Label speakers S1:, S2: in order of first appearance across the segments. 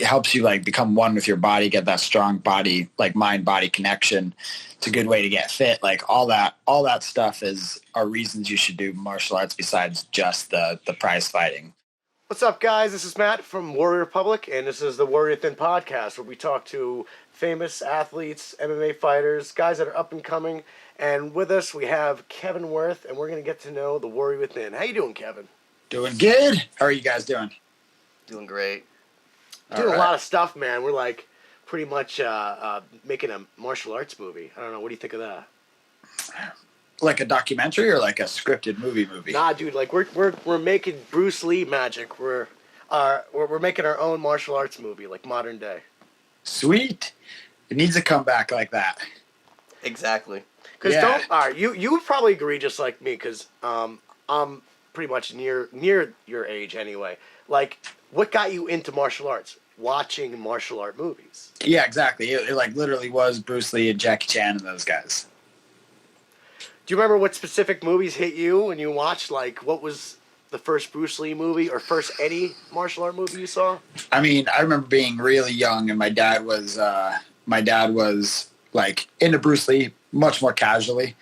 S1: helps you like become one with your body, get that strong body, like mind body connection. It's a good way to get fit. Like all that stuff are reasons you should do martial arts besides just the prize fighting.
S2: What's up, guys? This is Matt from Warrior Republic, and this is the Warrior Thin podcast, where we talk to famous athletes, MMA fighters, guys that are up and coming. And with us, we have Kevin Wirth, and we're going to get to know the Warrior Within. How you doing, Kevin?
S1: Doing good. How are you guys doing?
S3: Doing great.
S2: Doing a lot of stuff, man. We're like pretty much making a martial arts movie. I don't know. What do you think of that?
S1: Like a documentary or like a scripted movie?
S2: Nah, dude. Like we're making Bruce Lee magic. We're making our own martial arts movie, like modern day.
S1: Sweet. It needs a comeback like that.
S3: Exactly.
S2: Because you would probably agree just like me, because I'm pretty much near your age anyway. Like, what got you into martial arts? Watching martial art movies.
S1: Yeah, exactly. It like literally was Bruce Lee and Jackie Chan and those guys.
S2: Do you remember what specific movies hit you when you watched? Like, what was the first Bruce Lee movie or first any martial art movie you saw?
S1: I mean, I remember being really young, and my dad was like into Bruce Lee much more casually.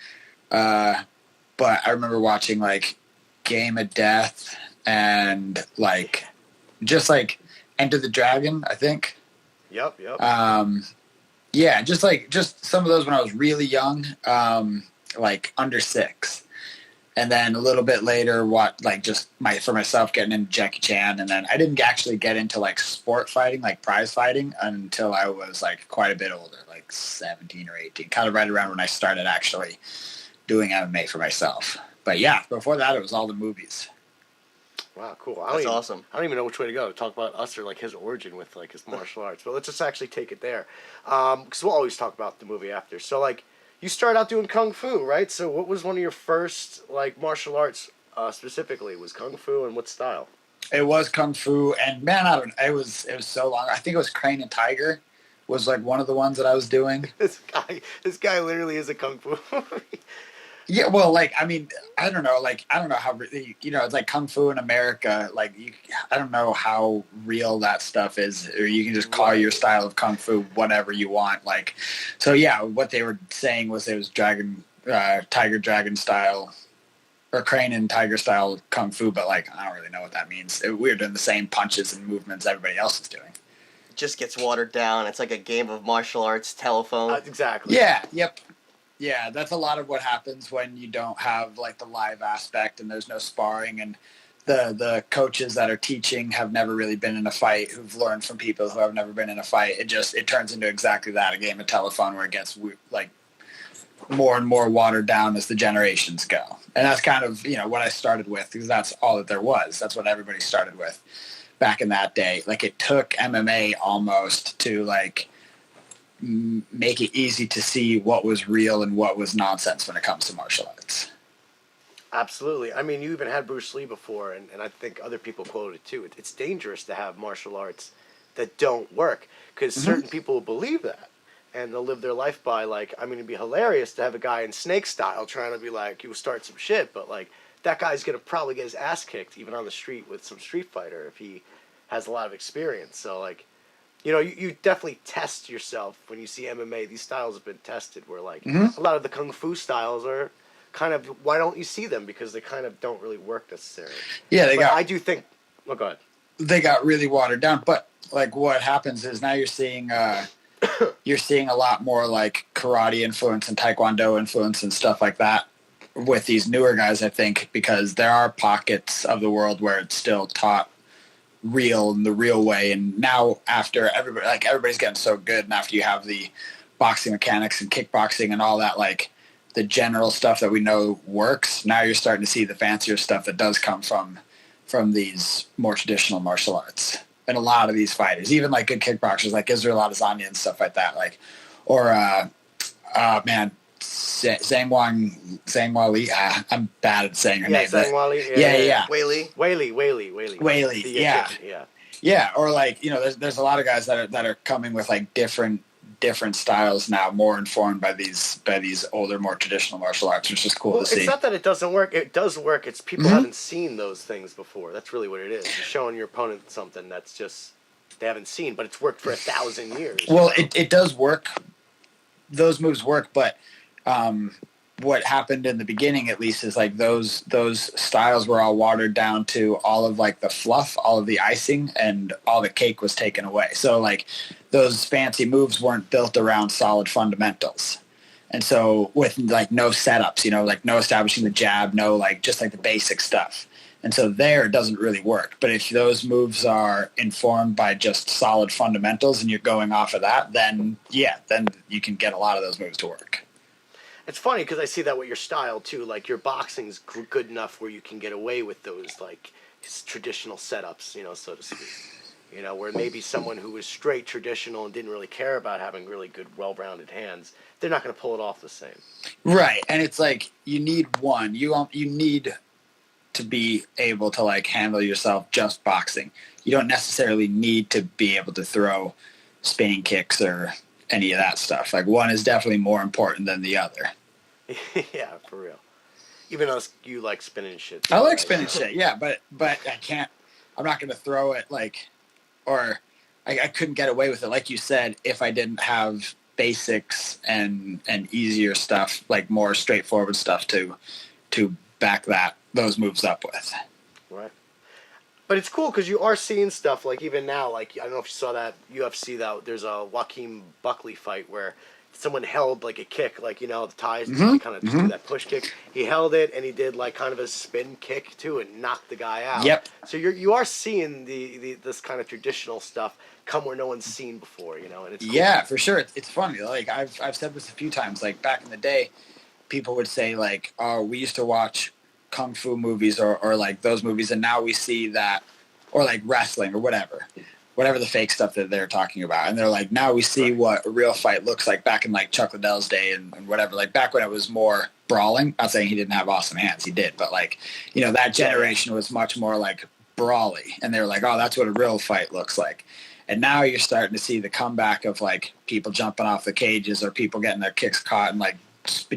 S1: But I remember watching like Game of Death and like just like Enter the Dragon, I think.
S2: Yep.
S1: Yeah, just some of those when I was really young, like under 6. And then a little bit later, for myself getting into Jackie Chan, and then I didn't actually get into like sport fighting, like prize fighting, until I was like quite a bit older, like 17 or 18, kind of right around when I started actually doing MMA for myself. But yeah, before that, it was all the movies.
S2: Wow, cool.
S3: That's awesome.
S2: I don't even know which way to go. Talk about us or like his origin with like his martial arts. But let's just actually take it there, because we'll always talk about the movie after. So like, you started out doing kung fu, right? So what was one of your first like martial arts specifically? Was kung fu, and what style?
S1: It was kung fu, and man, I don't. It was so long. I think it was Crane and Tiger was like one of the ones that I was doing.
S2: This guy literally is a kung fu.
S1: Yeah, well, like, I mean, I don't know how, it's like Kung Fu in America, like, I don't know how real that stuff is, or you can just call your style of Kung Fu whatever you want, like, so yeah, what they were saying was it was Tiger Dragon style, or Crane and Tiger style Kung Fu, but, like, I don't really know what that means. We were doing the same punches and movements everybody else is doing.
S3: It just gets watered down. It's like a game of martial arts telephone.
S2: Exactly.
S1: Yeah, yep. Yeah, that's a lot of what happens when you don't have like the live aspect and there's no sparring, and the coaches that are teaching have never really been in a fight, who've learned from people who have never been in a fight. It turns into exactly that, a game of telephone where it gets like more and more watered down as the generations go. And that's kind of, what I started with, because that's all that there was. That's what everybody started with back in that day. Like, it took MMA almost to like make it easy to see what was real and what was nonsense when it comes to martial arts.
S2: Absolutely. I mean, you even had Bruce Lee before, and I think other people quoted too. It's dangerous to have martial arts that don't work, because certain people will believe that, and they'll live their life by, like, I mean, it'd be hilarious to have a guy in snake style trying to be like, you start some shit, but like, that guy's going to probably get his ass kicked even on the street with some street fighter if he has a lot of experience. So like, you definitely test yourself when you see MMA. These styles have been tested where, like, a lot of the kung fu styles are kind of, why don't you see them? Because they kind of don't really work necessarily.
S1: Yeah,
S2: I do think, go ahead.
S1: They got really watered down. But, like, what happens is now you're seeing a lot more, like, karate influence and taekwondo influence and stuff like that with these newer guys, I think, because there are pockets of the world where it's still taught real in the real way, and now after everybody's getting so good, and after you have the boxing mechanics and kickboxing and all that, like the general stuff that we know works, now you're starting to see the fancier stuff that does come from these more traditional martial arts. And a lot of these fighters, even like good kickboxers like Israel Adesanya and stuff like that, like, or Zhang Li. I'm bad at saying her name.
S2: Zhang Li.
S1: Yeah.
S2: Weili.
S1: Yeah. Or like, there's a lot of guys that are coming with like different styles now, more informed by these older, more traditional martial arts, which is cool to see.
S2: It's not that it doesn't work. It does work. It's people haven't seen those things before. That's really what it is. You're showing your opponent something that's just they haven't seen, but it's worked for 1,000 years.
S1: Well, it does work. Those moves work, but what happened in the beginning, at least, is like those styles were all watered down to all of like the fluff, all of the icing, and all the cake was taken away. So like those fancy moves weren't built around solid fundamentals. And so with like no setups, like no establishing the jab, no like just like the basic stuff. And so there it doesn't really work. But if those moves are informed by just solid fundamentals and you're going off of that, then then you can get a lot of those moves to work.
S2: It's funny because I see that with your style too. Like your boxing's good enough where you can get away with those like traditional setups, so to speak. Where maybe someone who was straight traditional and didn't really care about having really good, well-rounded hands, they're not going to pull it off the same.
S1: Right, and it's like you need one. You need to be able to like handle yourself just boxing. You don't necessarily need to be able to throw spinning kicks or any of that stuff. Like one is definitely more important than the other.
S2: Yeah, for real. Even though you like spinning shit.
S1: I like spinning shit, yeah, but I can't. I'm not going to throw it like, or I couldn't get away with it, like you said, if I didn't have basics and easier stuff, like more straightforward stuff to back those moves up with.
S2: Right. But it's cool because you are seeing stuff like even now, like I don't know if you saw that UFC that there's a Joaquin Buckley fight where someone held like a kick, like the ties, kind of just do that push kick. He held it and he did like kind of a spin kick too and knocked the guy out.
S1: Yep.
S2: So you are seeing this kind of traditional stuff come where no one's seen before, and it's cool.
S1: Yeah, for sure. It's funny. Like I've said this a few times. Like back in the day, people would say like, "Oh, we used to watch kung fu movies or like those movies, and now we see that," or like wrestling or whatever the fake stuff that they're talking about. And they're like, now we see what a real fight looks like back in like Chuck Liddell's day and whatever, like back when it was more brawling. Not saying he didn't have awesome hands. He did. But like, that generation was much more like brawly. And they were like, oh, that's what a real fight looks like. And now you're starting to see the comeback of like people jumping off the cages or people getting their kicks caught and like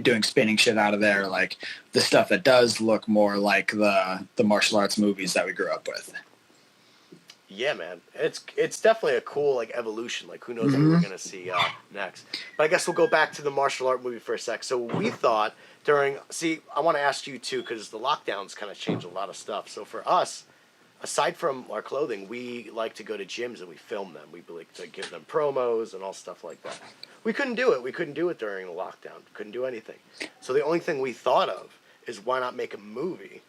S1: doing spinning shit out of there. Like the stuff that does look more like the martial arts movies that we grew up with.
S2: Yeah, man, it's definitely a cool like evolution. Like who knows what we're gonna see next. But I guess we'll go back to the martial art movie for a sec. So we thought I want to ask you too because the lockdowns kind of changed a lot of stuff. So for us, aside from our clothing, we like to go to gyms and we film them. We like to give them promos and all stuff like that. We couldn't do it. We couldn't do it during the lockdown. Couldn't do anything. So the only thing we thought of is why not make a movie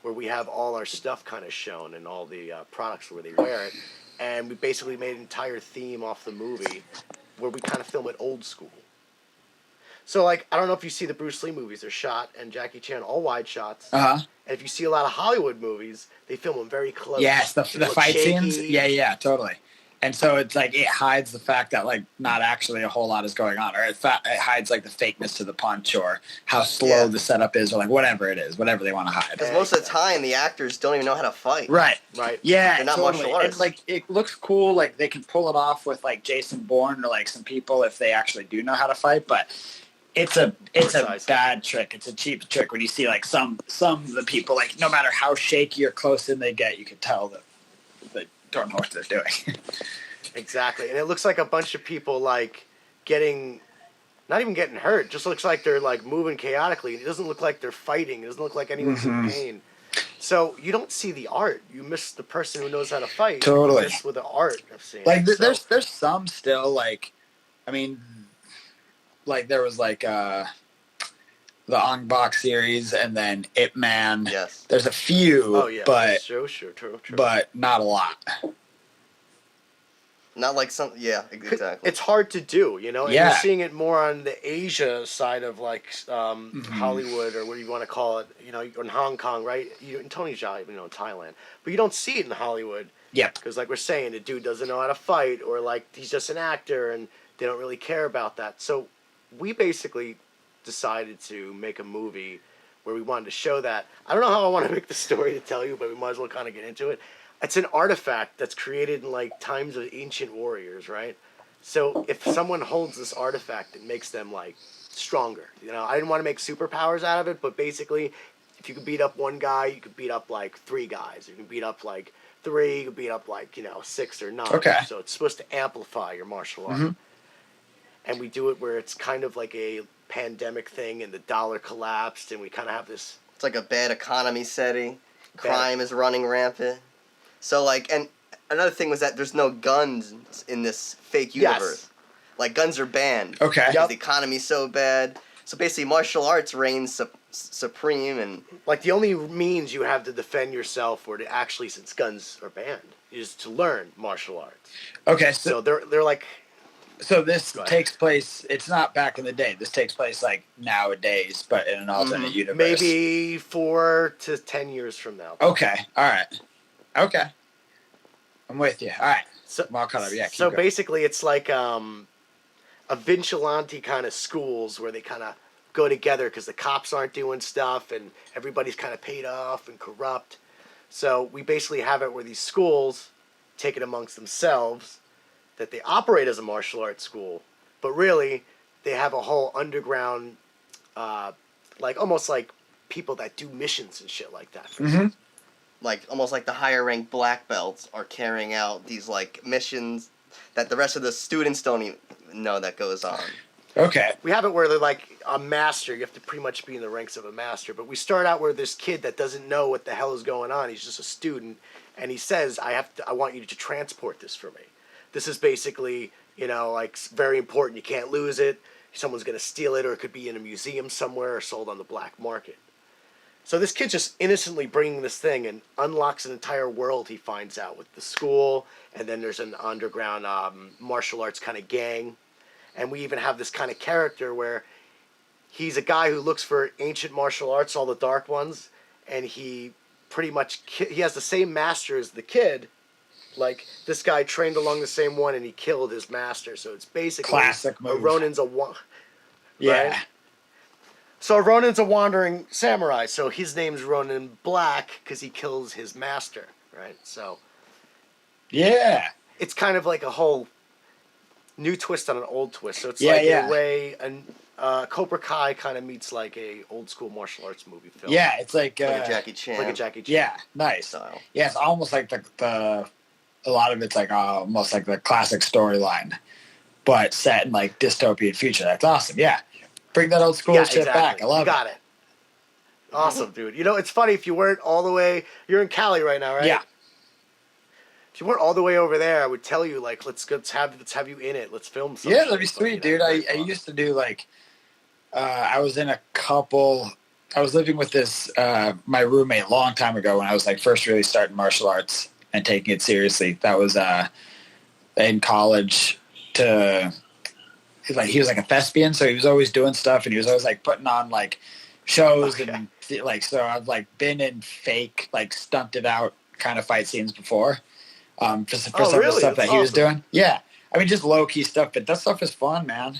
S2: where we have all our stuff kind of shown and all the products where they wear it. And we basically made an entire theme off the movie where we kind of film it old school. So, like, I don't know if you see the Bruce Lee movies. They're shot, and Jackie Chan, all wide shots.
S1: Uh-huh.
S2: And if you see a lot of Hollywood movies, they film them very close.
S1: Yes, the fight
S2: shaky.
S1: scenes. Yeah, totally. And so it's like it hides the fact that like not actually a whole lot is going on, or it hides like the fakeness to the punch, or how slow the setup is, or like whatever it is, whatever they want to hide.
S3: Because most of the time the actors don't even know how to fight.
S1: Right. Yeah,
S3: they're not
S1: totally.
S3: martial artists.
S1: And like it looks cool, like they can pull it off with like Jason Bourne or like some people if they actually do know how to fight, but it's a bad trick. It's a cheap trick when you see like some of the people, like no matter how shaky or close in they get, you can tell that they don't know what they're doing.
S2: Exactly. And it looks like a bunch of people like not even getting hurt, just looks like they're like moving chaotically. It doesn't look like they're fighting. It doesn't look like anyone's in pain. So you don't see the art. You miss the person who knows how to fight.
S1: Totally.
S2: You miss with the art of seeing
S1: like
S2: it.
S1: there's some still like, I mean, like there was like the Ong Bak series and then Ip Man.
S3: Yes.
S1: There's a few, but
S2: true.
S1: but not a lot.
S3: Not like some, exactly.
S2: It's hard to do, And you're seeing it more on the Asia side of like Hollywood or what you want to call it, in Hong Kong, right? In Tony Jaa, Thailand, but you don't see it in Hollywood.
S1: Yeah.
S2: Because like we're saying, the dude doesn't know how to fight, or like he's just an actor, and they don't really care about that. So we basically decided to make a movie where we wanted to show that. I don't know how I want to make the story to tell you, but we might as well kind of get into it. It's an artifact that's created in like times of ancient warriors, right? So if someone holds this artifact, it makes them like stronger. I didn't want to make superpowers out of it, but basically, if you could beat up one guy, you could beat up like 3 guys. You can beat up like 3, being up like 6 or 9.
S1: Okay.
S2: So it's supposed to amplify your martial art.
S1: Mm-hmm.
S2: And we do it where it's kind of like a pandemic thing, and the dollar collapsed, and we kind of have this.
S3: It's like a bad economy setting. Crime is running rampant. So like, and another thing was that there's no guns in this fake universe.
S2: Yes.
S3: Like guns are banned.
S1: Okay.
S3: Because the economy's so bad. So basically, martial arts reigns supreme, and
S2: Like the only means you have to defend yourself, or to actually, since guns are banned, is to learn martial arts.
S1: Okay.
S2: So they're like.
S1: So this
S2: Go ahead.
S1: takes place. It's not back in the day. This takes place like nowadays, but in an alternate universe.
S2: Maybe 4 to 10 years from now.
S1: Okay. All right. Okay. I'm with you. All right.
S2: So,
S1: I'm all caught up. Yeah.
S2: So
S1: keep going.
S2: basically, it's like a vigilante kind of schools where they kind of go together because the cops aren't doing stuff and everybody's kind of paid off and corrupt. So we basically have it where these schools take it amongst themselves that they operate as a martial arts school, but really they have a whole underground, like almost like people that do missions and shit like that.
S1: Mm-hmm.
S3: like almost like the higher ranked black belts are carrying out these like missions that the rest of the students don't even know that goes on.
S1: Okay.
S2: We have it where they're like a master. You have to pretty much be in the ranks of a master. But we start out where this kid that doesn't know what the hell is going on. He's just a student, and he says, I want you to transport this for me. This is basically, like very important. You can't lose it. Someone's going to steal it, or it could be in a museum somewhere or sold on the black market. So this kid's just innocently bringing this thing and unlocks an entire world, he finds out, with the school. And then there's an underground martial arts kind of gang. And we even have this kind of character where he's a guy who looks for ancient martial arts, all the dark ones. And he pretty much, he has the same master as the kid. Like, this guy trained along the same one, and he killed his master. So it's basically
S1: Classic move.
S2: a Ronin's a one.
S1: Yeah.
S2: Right? So Ronin's a wandering samurai. So his name's Ronin Black because he kills his master, right? So
S1: Yeah.
S2: it's kind of like a whole new twist on an old twist. So it's
S1: Yeah,
S2: like in
S1: yeah.
S2: a way, Cobra Kai kind of meets like a old school martial arts movie film.
S1: Yeah. It's like,
S3: Like a Jackie Chan
S2: like a Jackie Chan.
S1: yeah. Nice.
S3: style.
S1: Yeah. It's almost like the a lot of it's like almost like the classic storyline, but set in like dystopian future. That's awesome. Yeah. Bring that old school shit back. I love
S2: you got it. Awesome, dude. It's funny if you weren't all the way. You're in Cali right now, right?
S1: Yeah.
S2: If you weren't all the way over there, I would tell you like let's have you in it. Let's film something.
S1: Yeah, that'd be sweet, dude. I used to do like, I was living with this, my roommate a long time ago when I was like first really starting martial arts and taking it seriously. That was, in college he was like a thespian. So he was always doing stuff and he was always like putting on like shows and like, so I've like been in fake, like stunted out kind of fight scenes before. For some of the stuff that he was doing. Yeah. I mean, just low key stuff, but that stuff is fun, man.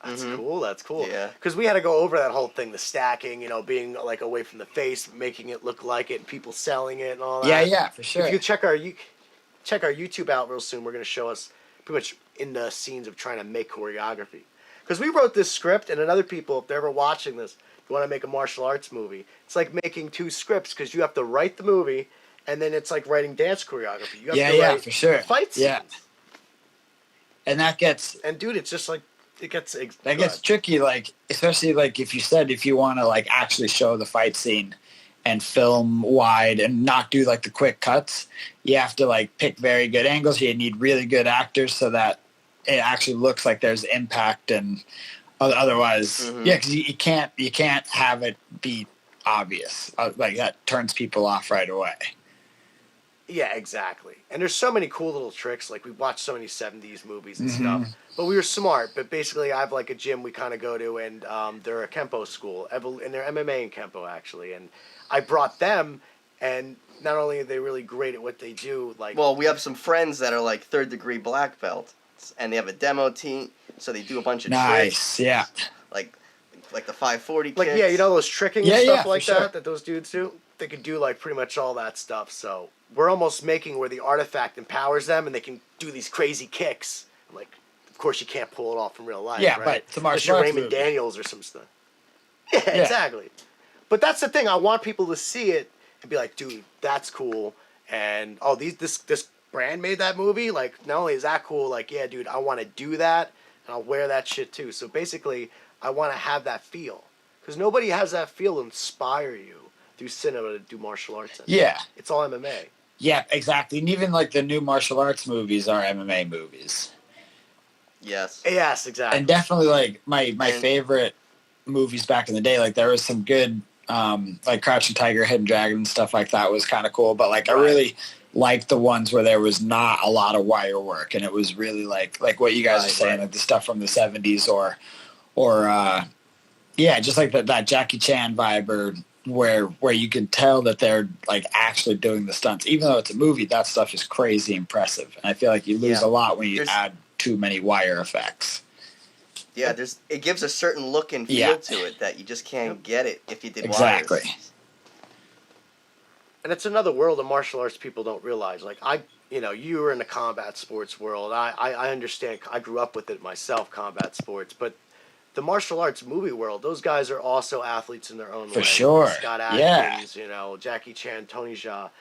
S2: That's cool. That's cool.
S3: Yeah.
S2: Because we had to go over that whole thing, the stacking, being like away from the face, making it look like it, and people selling it and all that.
S1: Yeah, yeah, for sure.
S2: If you check our YouTube out real soon, we're going to show us pretty much in the scenes of trying to make choreography. Because we wrote this script, and other people, if they're ever watching this, you want to make a martial arts movie. It's like making 2 scripts because you have to write the movie, and then it's like writing dance choreography. You have to write
S1: for sure.
S2: fight scenes.
S1: Yeah. And that gets...
S2: And dude, it's just like, it gets...
S1: That gets tricky, like, especially like if you want to like actually show the fight scene and film wide and not do like the quick cuts, you have to like pick very good angles. You need really good actors so that it actually looks like there's impact, and otherwise, because you can't have it be obvious. Like that turns people off right away.
S2: Yeah, exactly. And there's so many cool little tricks. Like we watched so many 70s movies and stuff. But we were smart. But basically, I have like a gym we kind of go to, and they're a Kempo school, and they're MMA and Kempo actually. And I brought them, and not only are they really great at what they do, like
S3: Well, we have some friends that are like 3rd degree black belts, and they have a demo team, so they do a bunch of tricks.
S1: Yeah.
S3: Like the 540
S2: like
S3: kicks.
S2: yeah, those tricking and
S1: Yeah,
S2: stuff
S1: yeah,
S2: like
S1: for
S2: that
S1: sure.
S2: that those dudes do. They could do like pretty much all that stuff. So we're almost making where the artifact empowers them, and they can do these crazy kicks. Like, of course, you can't pull it off in real life.
S1: Yeah,
S2: right?
S1: but it's a
S2: Unless
S1: martial
S2: you're
S1: arts
S2: Raymond
S1: movie.
S2: Daniels or some stuff. Yeah, exactly. But that's the thing. I want people to see it and be like, dude, that's cool. and this brand made that movie. Like, not only is that cool, like, yeah, dude, I want to do that, and I'll wear that shit too. So basically, I want to have that feel, because nobody has that feel to inspire you through cinema to do martial arts.
S1: Yeah,
S2: it's all MMA.
S1: Yeah, exactly. And even like the new martial arts movies are MMA movies.
S2: Yes, exactly.
S1: And definitely like my favorite movies back in the day, like there was some good like Crouching Tiger, Hidden Dragon and stuff like that was kind of cool, but like I really liked the ones where there was not a lot of wire work and it was really like what you guys are saying, like the stuff from the 70s or yeah, just like that Jackie Chan vibe, or where you can tell that they're like actually doing the stunts. Even though it's a movie, that stuff is crazy impressive. And I feel like you lose a lot when you add too many wire effects.
S3: Yeah, it gives a certain look and feel to it that you just can't get it if you did
S1: exactly.
S3: wires.
S2: And it's another world of martial arts people don't realize. Like you were in the combat sports world. I understand. I grew up with it myself, combat sports, but the martial arts movie world, those guys are also athletes in their own way.
S1: For sure.
S2: Scott Adkins, Jackie Chan, Tony Jaa.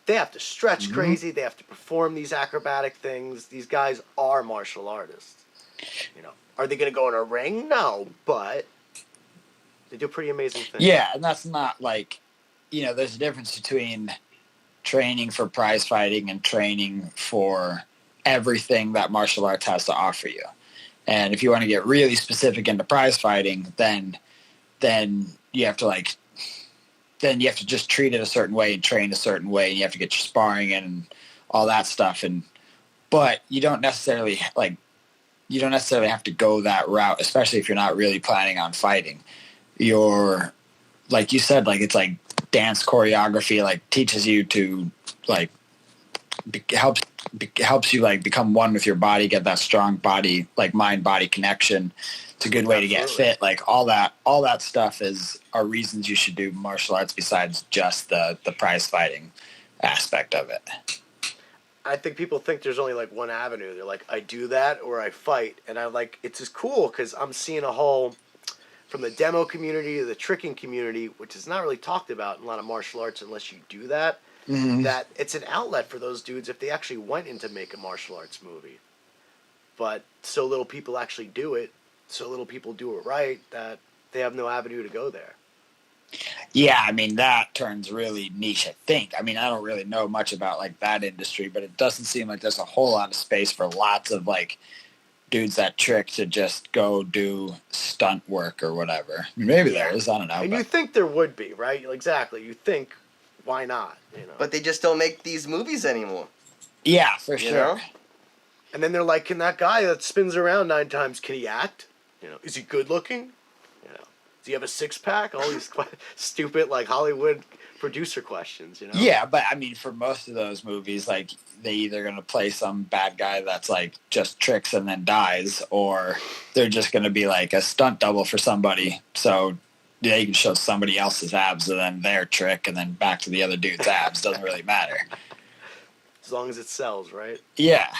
S2: They have to stretch crazy. They have to perform these acrobatic things. These guys are martial artists. Are they going to go in a ring? No, but they do pretty amazing things.
S1: Yeah, and that's not like, there's a difference between training for prize fighting and training for everything that martial arts has to offer you. And if you want to get really specific into prize fighting, then you have to just treat it a certain way and train a certain way, and you have to get your sparring in and all that stuff. But you don't necessarily have to go that route, especially if you're not really planning on fighting. You're, like you said, like it's like dance choreography, like teaches you to like helps you like become one with your body, get that strong body, like mind body connection. It's a good way to get fit. Like all that stuff are reasons you should do martial arts besides just the prize fighting aspect of it.
S2: I think people think there's only like one avenue. They're like, I do that or I fight, and it's just cool because I'm seeing a whole, from the demo community to the tricking community, which is not really talked about in a lot of martial arts unless you do that. That it's an outlet for those dudes if they actually went in to make a martial arts movie. But so little people actually do it, so little people do it right, that they have no avenue to go there.
S1: Yeah, I mean, that turns really niche, I think. I mean, I don't really know much about like that industry, but it doesn't seem like there's a whole lot of space for lots of like dudes that trick to just go do stunt work or whatever. Maybe there is, I don't know.
S2: And you think there would be, right? Exactly. You think, why not?
S3: But they just don't make these movies anymore.
S1: Yeah, for sure.
S2: And then they're like, can that guy that spins around 9 times, can he act? Is he good looking? Does he have a 6-pack? All these stupid like Hollywood producer questions,
S1: Yeah, but I mean, for most of those movies, like they either going to play some bad guy that's like just tricks and then dies, or they're just going to be like a stunt double for somebody. So they can show somebody else's abs and then their trick and then back to the other dude's abs. Doesn't really matter.
S2: As long as it sells, right?
S1: Yeah.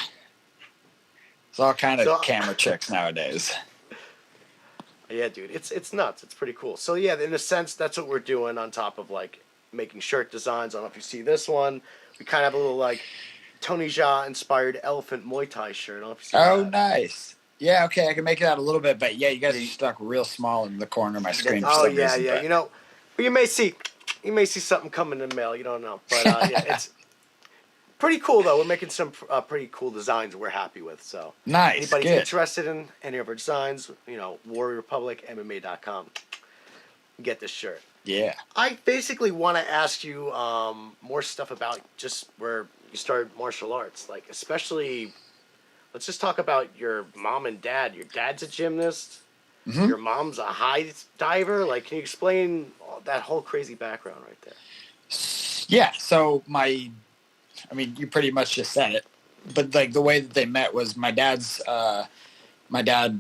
S1: It's all kind of camera tricks nowadays.
S2: Yeah, dude, it's nuts. It's pretty cool. So yeah, in a sense, that's what we're doing on top of like making shirt designs. I don't know if you see this one. We kind of have a little like Tony Jaa inspired elephant Muay Thai shirt. I don't know if you see that.
S1: Oh, nice. Yeah, okay, I can make it out a little bit, but yeah, you guys are stuck real small in the corner of my screen.
S2: Oh yeah, yeah. But you may see something coming in the mail. You don't know, but yeah, it's pretty cool though. We're making some pretty cool designs we're happy with. So
S1: nice.
S2: Anybody's interested in any of our designs, WarriorRepublicMMA.com. Get this shirt.
S1: Yeah.
S2: I basically want to ask you more stuff about just where you started martial arts, like especially. Let's just talk about your mom and dad. Your dad's a gymnast. Mm-hmm. Your mom's a high diver. Like, can you explain that whole crazy background right there?
S1: Yeah. So you pretty much just said it. But like the way that they met was my dad's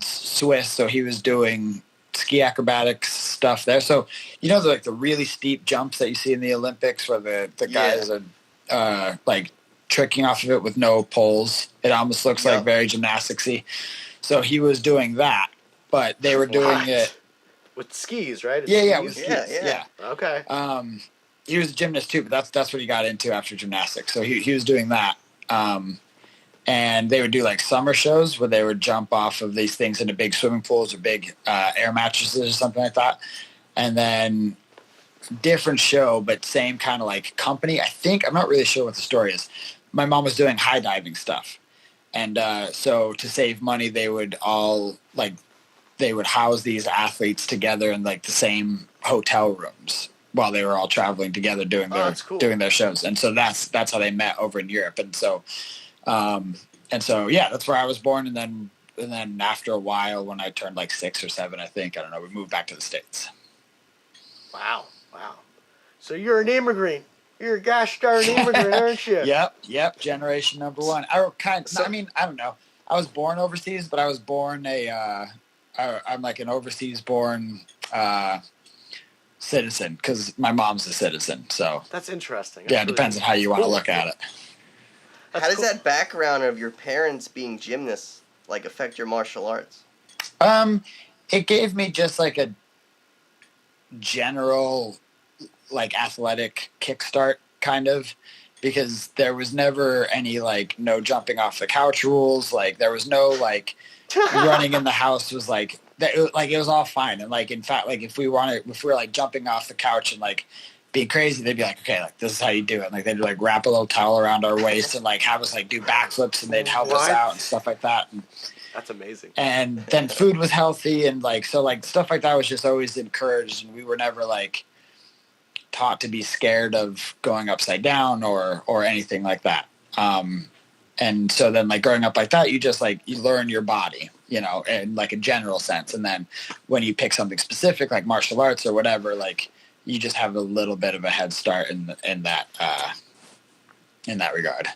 S1: Swiss, so he was doing ski acrobatics stuff there. So the really steep jumps that you see in the Olympics where the guys are like tricking off of it with no poles. It almost looks like very gymnasticsy. So he was doing that, but they were doing it
S2: with skis, right?
S1: With skis. Yeah.
S2: Okay.
S1: he was a gymnast too, but that's what he got into after gymnastics. So he was doing that. And they would do like summer shows where they would jump off of these things into big swimming pools or big air mattresses or something like that. And then different show, but same kind of like company. I think, I'm not really sure what the story is. My mom was doing high diving stuff. And so to save money, they would house these athletes together in like the same hotel rooms while they were all traveling together doing their shows. And so that's how they met over in Europe. Yeah, that's where I was born. And then after a while, when I turned like 6 or 7, I think, I don't know, we moved back to the States.
S2: Wow. So you're an immigrant. You're a gosh darn immigrant, aren't you?
S1: Yep. Generation number 1. I don't know. I was born overseas, but I was born I'm like an overseas born citizen because my mom's a citizen. So
S2: that's interesting.
S1: It depends on how you want to look at it.
S3: How does that background of your parents being gymnasts like affect your martial arts?
S1: It gave me just like a general like athletic kickstart kind of, because there was never any like no jumping off the couch rules. Like there was no like running in the house was like that. Like it was all fine. And like in fact, like if we were like jumping off the couch and like being crazy, they'd be like, okay, like this is how you do it. Like they'd like wrap a little towel around our waist and like have us like do backflips, and they'd help us out and stuff like that. And
S2: that's amazing.
S1: And then food was healthy, and like so like stuff like that was just always encouraged, and we were never like taught to be scared of going upside down or anything like that. And so then like growing up like that, you just like you learn your body, you know, in like a general sense. And then when you pick something specific like martial arts or whatever, like you just have a little bit of a head start in that regard.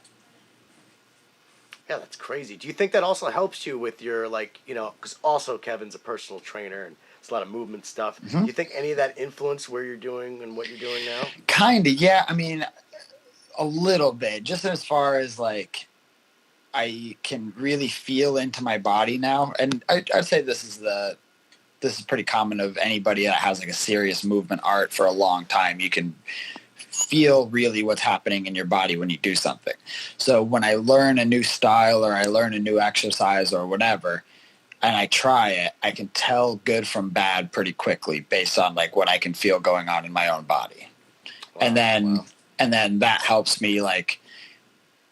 S2: Yeah, that's crazy. Do you think that also helps you with your like, you know, because also Kevin's a personal trainer and it's a lot of movement stuff. Mm-hmm. Do you think any of that influenced where you're doing and what you're doing now?
S1: Kind of, yeah. I mean, a little bit, just as far as like I can really feel into my body now. And I'd say this is pretty common of anybody that has like a serious movement art for a long time. You can feel really what's happening in your body when you do something. So when I learn a new style or I learn a new exercise or whatever, and I try it, I can tell good from bad pretty quickly based on like what I can feel going on in my own body. Wow, and then that helps me like,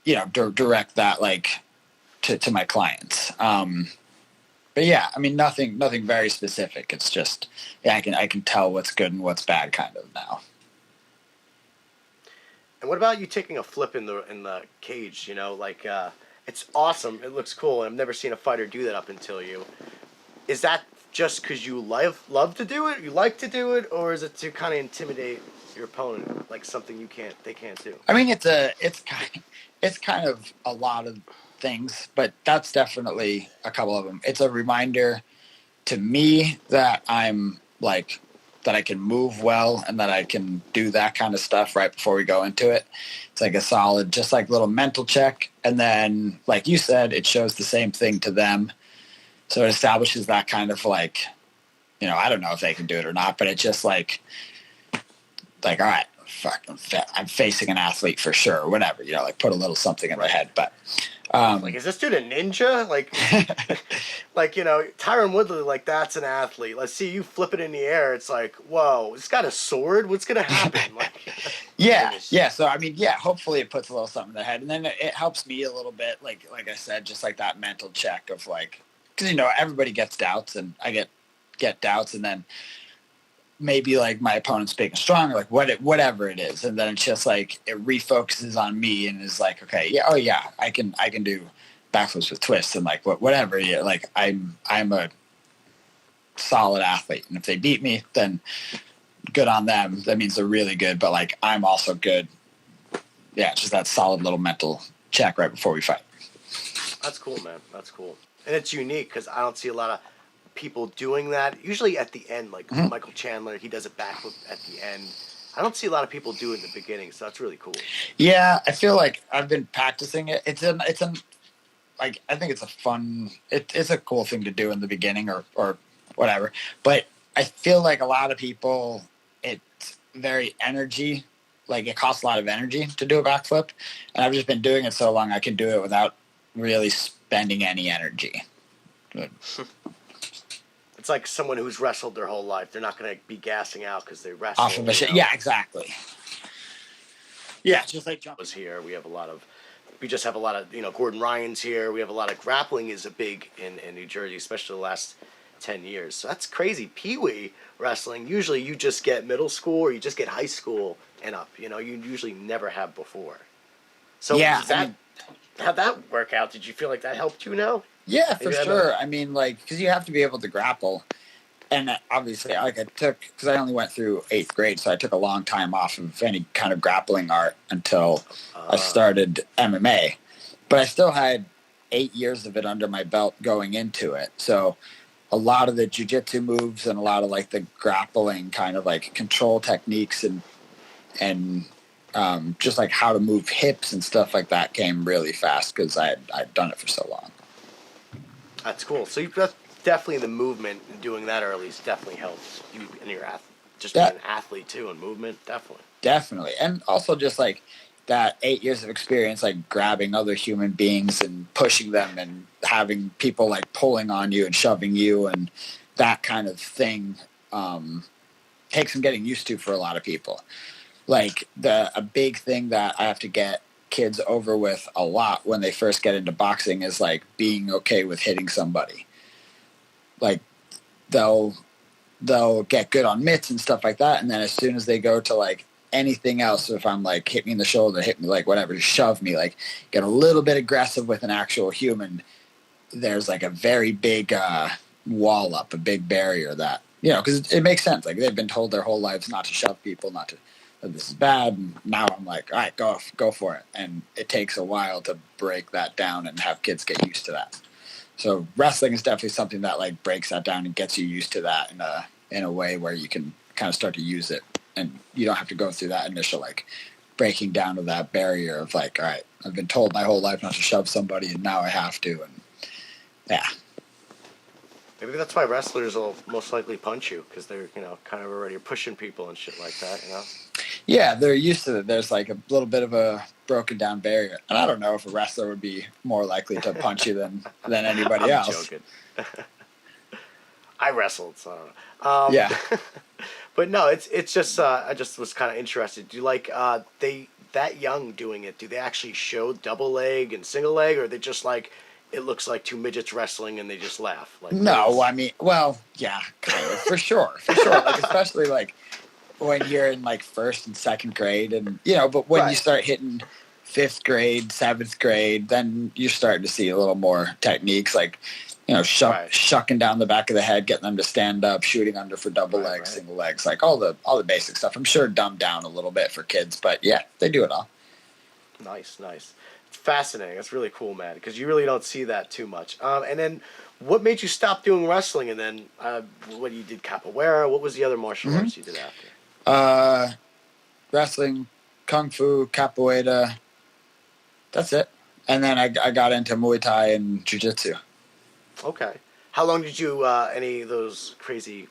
S1: you know, direct that like to my clients. But yeah, I mean, nothing very specific. It's just, yeah, I can tell what's good and what's bad kind of now.
S2: And what about you taking a flip in the cage? You know, like it's awesome. It looks cool. I've never seen a fighter do that up until you. Is that just because you love to do it? You like to do it, or is it to kind of intimidate your opponent, like something they can't do?
S1: I mean, it's kind of a lot of things, but that's definitely a couple of them. It's a reminder to me that I'm like that I can move well and that I can do that kind of stuff right before we go into it. It's like a solid, just like little mental check. And then, like you said, it shows the same thing to them. So it establishes that kind of like, you know, I don't know if they can do it or not, but it's just like, all right, fuck, I'm facing an athlete for sure, or whatever, you know, like put a little something in my head. But
S2: like, is this dude a ninja? Like, like, you know, Tyron Woodley, like, that's an athlete. Let's see you flip it in the air. It's like, whoa, it's got a sword. What's going to happen? Like,
S1: yeah. So, I mean, yeah, hopefully it puts a little something in their head. And then it helps me a little bit, like I said, just like that mental check of like, because, you know, everybody gets doubts and I get doubts. And then maybe like my opponent's big and strong or like whatever it is. And then it's just like, it refocuses on me and is like, okay, yeah, oh yeah, I can do backflips with twists and like whatever. Yeah, like I'm a solid athlete. And if they beat me, then good on them. That means they're really good, but like, I'm also good. Yeah. Just that solid little mental check right before we fight.
S2: That's cool, man. That's cool. And it's unique because I don't see a lot of people doing that usually at the end, like mm-hmm. Michael Chandler, he does a backflip at the end. I don't see a lot of people do it in the beginning, so that's really cool.
S1: Yeah, I feel like I've been practicing it. It's like I think it's a fun, it's a cool thing to do in the beginning or whatever. But I feel like a lot of people, it's very energy like it costs a lot of energy to do a backflip, and I've just been doing it so long I can do it without really spending any energy.
S2: It's like someone who's wrestled their whole life. They're not going to be gassing out because they wrestle.
S1: Off of a shit. Yeah, exactly. Yeah, just like jumping.
S2: Here, we just have a lot of, Gordon Ryan's here. We have a lot of grappling is a big in New Jersey, especially the last 10 years. So that's crazy. Pee-wee wrestling, usually you just get middle school or you just get high school and up. You usually never have before. So
S1: yeah,
S2: how'd that work out? Did you feel like that helped you now?
S1: Yeah, for sure. I mean, like, because you have to be able to grapple. And obviously, like, because I only went through 8th grade, so I took a long time off of any kind of grappling art until I started MMA. But I still had 8 years of it under my belt going into it. So a lot of the jiu-jitsu moves and a lot of, like, the grappling kind of, like, control techniques and just, like, how to move hips and stuff like that came really fast because I'd done it for so long.
S2: That's cool. So that's definitely the movement and doing that early definitely helps you and your just being an athlete too, and movement definitely.
S1: And also just like that 8 years of experience, like grabbing other human beings and pushing them and having people like pulling on you and shoving you and that kind of thing takes some getting used to for a lot of people. Like a big thing that I have to get kids over with a lot when they first get into boxing is like being okay with hitting somebody. Like they'll get good on mitts and stuff like that, and then as soon as they go to like anything else, if I'm like hit me in the shoulder, hit me like whatever, shove me, like get a little bit aggressive with an actual human, there's like a very big wall up, a big barrier that, because it makes sense. Like they've been told their whole lives not to shove people, not to, this is bad. And now I'm like, all right, go for it. And it takes a while to break that down and have kids get used to that. So wrestling is definitely something that like breaks that down and gets you used to that in a way where you can kind of start to use it, and you don't have to go through that initial like breaking down of that barrier of like, all right, I've been told my whole life not to shove somebody, and now I have to, and yeah.
S2: Maybe that's why wrestlers will most likely punch you, because they're, kind of already pushing people and shit like that,
S1: Yeah, they're used to it. There's like a little bit of a broken down barrier. And I don't know if a wrestler would be more likely to punch you than anybody else.
S2: I'm joking. I wrestled, so I don't know.
S1: Yeah.
S2: But no, it's just, I just was kind of interested. Do you like, that young doing it, do they actually show double leg and single leg, or are they just like, it looks like two midgets wrestling and they just laugh? Like,
S1: no, I mean, well, yeah, kind of, for sure. Like, especially like when you're in like 1st and 2nd grade, and but when you start hitting 5th grade, 7th grade, then you're starting to see a little more techniques, like shucking down the back of the head, getting them to stand up, shooting under for double legs, single legs, like all the basic stuff. I'm sure dumbed down a little bit for kids, but yeah, they do it all.
S2: Nice. It's fascinating. That's really cool, man, because you really don't see that too much. And then what made you stop doing wrestling, and then what you did capoeira? What was the other martial arts you did after?
S1: Wrestling, kung fu, capoeira. That's it. And then I got into Muay Thai and jiu-jitsu.
S2: Okay. How long did you, any of those crazy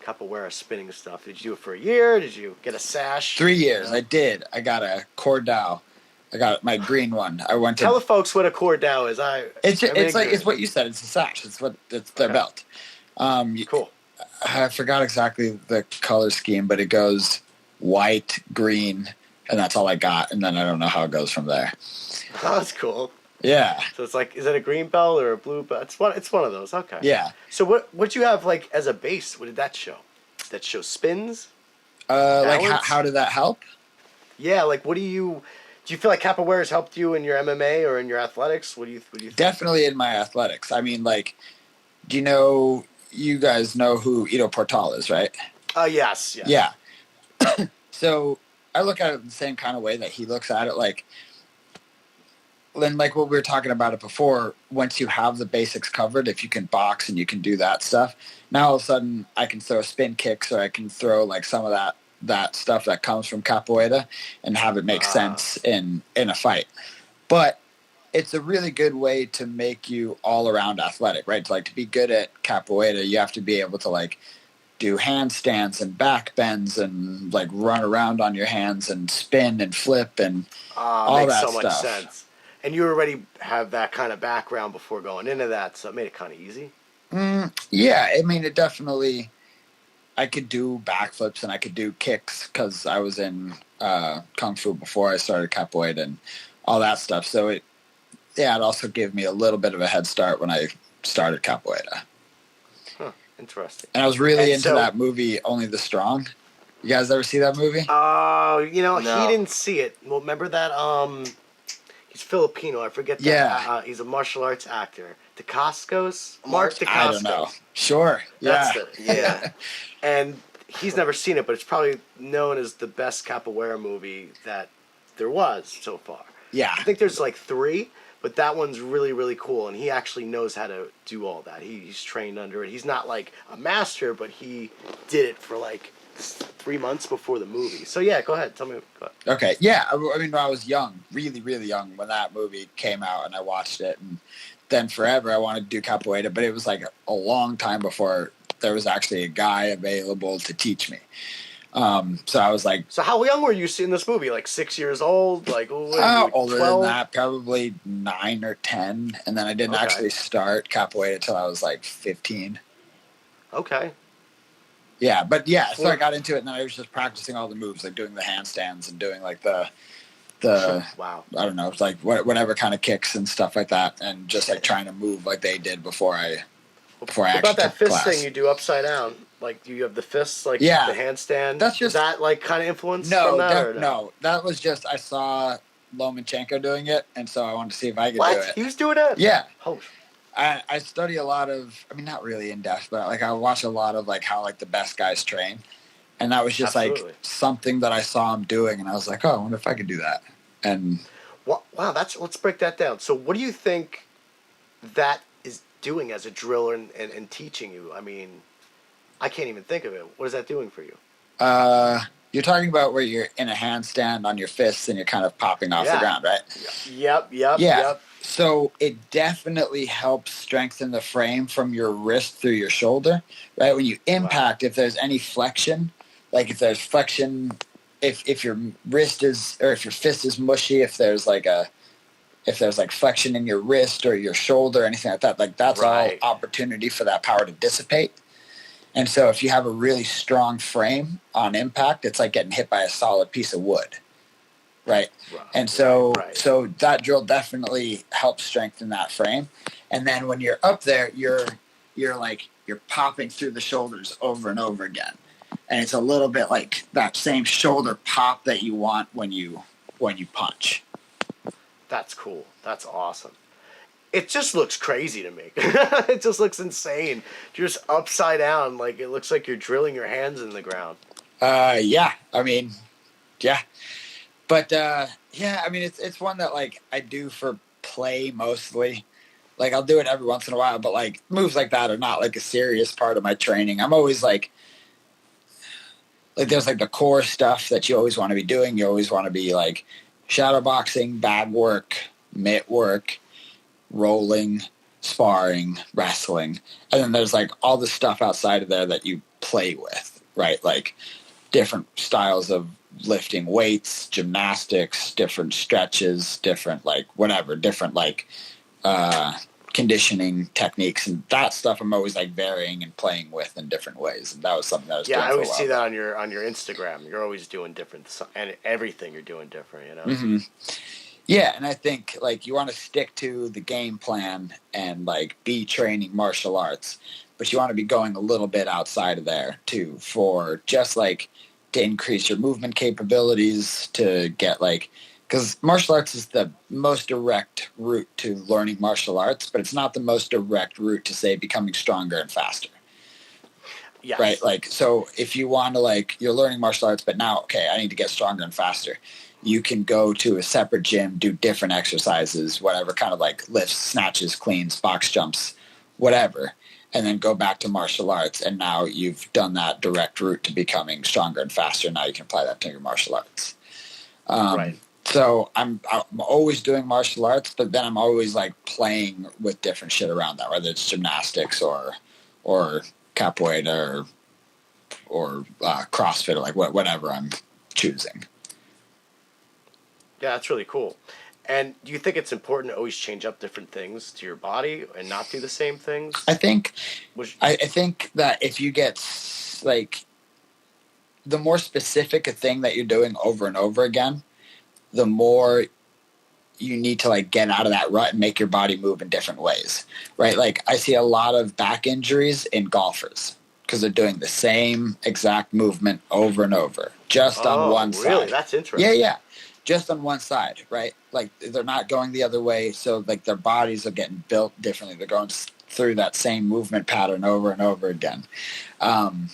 S2: capoeira spinning stuff, did you do it for a year? Did you get a sash?
S1: 3 years. I did. I got a cordao. I got my green one. I went to
S2: tell the folks what a cordao is.
S1: It's what you said. It's a sash. It's their belt.
S2: Cool.
S1: I forgot exactly the color scheme, but it goes white, green, and that's all I got. And then I don't know how it goes from there.
S2: Oh, that's cool.
S1: Yeah.
S2: So it's like, is it a green belt or a blue belt? It's one of those. Okay.
S1: Yeah.
S2: So what you have like as a base? What did that show? Did that show spins?
S1: Like how did that help?
S2: Yeah. Like, do you feel like capoeira has helped you in your MMA or in your athletics? What do you think?
S1: Definitely in my athletics. I mean, like, you guys know who Ido Portal is, right?
S2: Yes.
S1: Yeah. So I look at it the same kind of way that he looks at it, like what we were talking about it before, once you have the basics covered, if you can box and you can do that stuff, now all of a sudden I can throw spin kicks, or I can throw like some of that stuff that comes from capoeira and have it make sense in a fight. But it's a really good way to make you all around athletic, right? To be good at capoeira, you have to be able to do handstands and back bends and like run around on your hands and spin and flip and all
S2: Makes
S1: that
S2: so much
S1: stuff.
S2: sense. And you already have that kind of background before going into that, so it made it kind of easy.
S1: Yeah, I mean, it definitely. I could do backflips and I could do kicks because I was in kung fu before I started capoeira and all that stuff. So it also gave me a little bit of a head start when I started capoeira.
S2: Huh, interesting.
S1: And I was really into
S2: so,
S1: that movie, Only the Strong. You guys ever see that movie?
S3: No.
S2: He didn't see it. Well, remember that, he's Filipino. I forget that.
S1: Yeah.
S2: He's a martial arts actor. Mark
S3: Mark?
S2: Dacascos.
S1: I don't know. Sure. Yeah.
S3: Yeah.
S2: And he's never seen it, but it's probably known as the best capoeira movie that there was so far.
S1: Yeah.
S2: I think there's like 3, but that one's really, really cool, and he actually knows how to do all that. He's trained under it. He's not like a master, but he did it for like 3 months before the movie. So yeah, go ahead. Tell me. Go ahead.
S1: Okay. Yeah. I mean, when I was young, really, really young, when that movie came out and I watched it, and then forever I wanted to do capoeira, but it was like a long time before there was actually a guy available to teach me. So I was like,
S2: so how young were you seeing this movie? Like 6 years old? Like
S1: older
S2: 12?
S1: than that, probably 9 or 10. And then I didn't actually start capoeira until I was like 15.
S2: Okay.
S1: Yeah, but yeah, so I got into it and then I was just practicing all the moves, like doing the handstands and doing like the
S2: wow.
S1: I don't know, like whatever kind of kicks and stuff like that, and just like trying to move like they did before I
S2: What
S1: actually
S2: about that
S1: took
S2: fist
S1: class.
S2: thing you do upside down? Like you have the fists, like
S1: Yeah.
S2: the handstand.
S1: That's just
S2: Is that like kind of influence from that? Or
S1: no, that was just I saw Lomachenko doing it, and so I wanted to see if I could
S2: What?
S1: do it.
S2: He was doing it?
S1: Yeah.
S2: Oh.
S1: I study a lot of, I mean, not really in depth, but like I watch a lot of like how like the best guys train, and that was just like something that I saw him doing, and I was like, oh, I wonder if I could do that. And
S2: wow, let's break that down. So, what do you think that is doing as a driller and teaching you? I mean, I can't even think of it. What is that doing for you?
S1: You're talking about where you're in a handstand on your fists and you're kind of popping off the ground, right?
S2: Yep.
S1: So it definitely helps strengthen the frame from your wrist through your shoulder, right? When you impact, if there's any flexion, like if there's flexion, if your wrist is, or if your fist is mushy, if there's like flexion in your wrist or your shoulder, or anything like that, like that's all opportunity for that power to dissipate. And so if you have a really strong frame on impact, it's like getting hit by a solid piece of wood. Right. And so that drill definitely helps strengthen that frame. And then when you're up there, you're popping through the shoulders over and over again. And it's a little bit like that same shoulder pop that you want when you punch.
S2: That's cool. That's awesome. It just looks crazy to me. It just looks insane. You're just upside down, like it looks like you're drilling your hands in the ground.
S1: Yeah. I mean, yeah. But yeah, I mean it's one that like I do for play mostly. Like I'll do it every once in a while, but like moves like that are not like a serious part of my training. I'm always like there's like the core stuff that you always want to be doing. You always want to be like shadow boxing, bag work, mitt work, rolling, sparring, wrestling. And then there's like all the stuff outside of there that you play with, right? Like different styles of lifting weights, gymnastics, different stretches, different like whatever, different like conditioning techniques, and that stuff I'm always like varying and playing with in different ways. And that was something that I was doing
S2: I always
S1: for a while.
S2: see that on your Instagram. You're always doing different, and everything you're doing different, you know.
S1: Mm-hmm. Yeah, and I think like you want to stick to the game plan and like be training martial arts, but you want to be going a little bit outside of there too, for just like to increase your movement capabilities, to get like, because martial arts is the most direct route to learning martial arts, but it's not the most direct route to say becoming stronger and faster.
S2: Yes.
S1: Right? Like, so if you want to like, you're learning martial arts, but now, okay, I need to get stronger and faster. You can go to a separate gym, do different exercises, whatever, kind of like lifts, snatches, cleans, box jumps, whatever, and then go back to martial arts. And now you've done that direct route to becoming stronger and faster. Now you can apply that to your martial arts.
S2: Right.
S1: So I'm always doing martial arts, but then I'm always like playing with different shit around that, whether it's gymnastics or capoeira or CrossFit or like whatever I'm choosing.
S2: Yeah, that's really cool. And do you think it's important to always change up different things to your body and not do the same things?
S1: I think
S2: Which,
S1: I think that if you get like the more specific a thing that you're doing over and over again, the more you need to like get out of that rut and make your body move in different ways, right? Like I see a lot of back injuries in golfers because they're doing the same exact movement over and over, just on one side.
S2: Really? That's interesting.
S1: Yeah. Just on one side, right? Like they're not going the other way, so like their bodies are getting built differently. They're going through that same movement pattern over and over again. And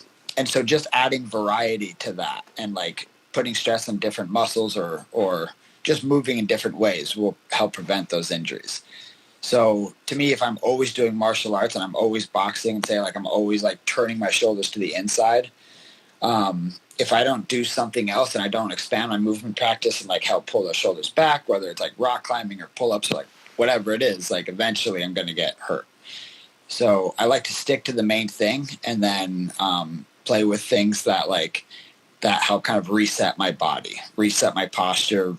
S1: so just adding variety to that and like putting stress on different muscles or just moving in different ways will help prevent those injuries. So to me, if I'm always doing martial arts and I'm always boxing and say like I'm always like turning my shoulders to the inside, if I don't do something else and I don't expand my movement practice and like help pull those shoulders back, whether it's like rock climbing or pull-ups or like whatever it is, like eventually I'm going to get hurt. So I like to stick to the main thing and then play with things that help kind of reset my body, reset my posture,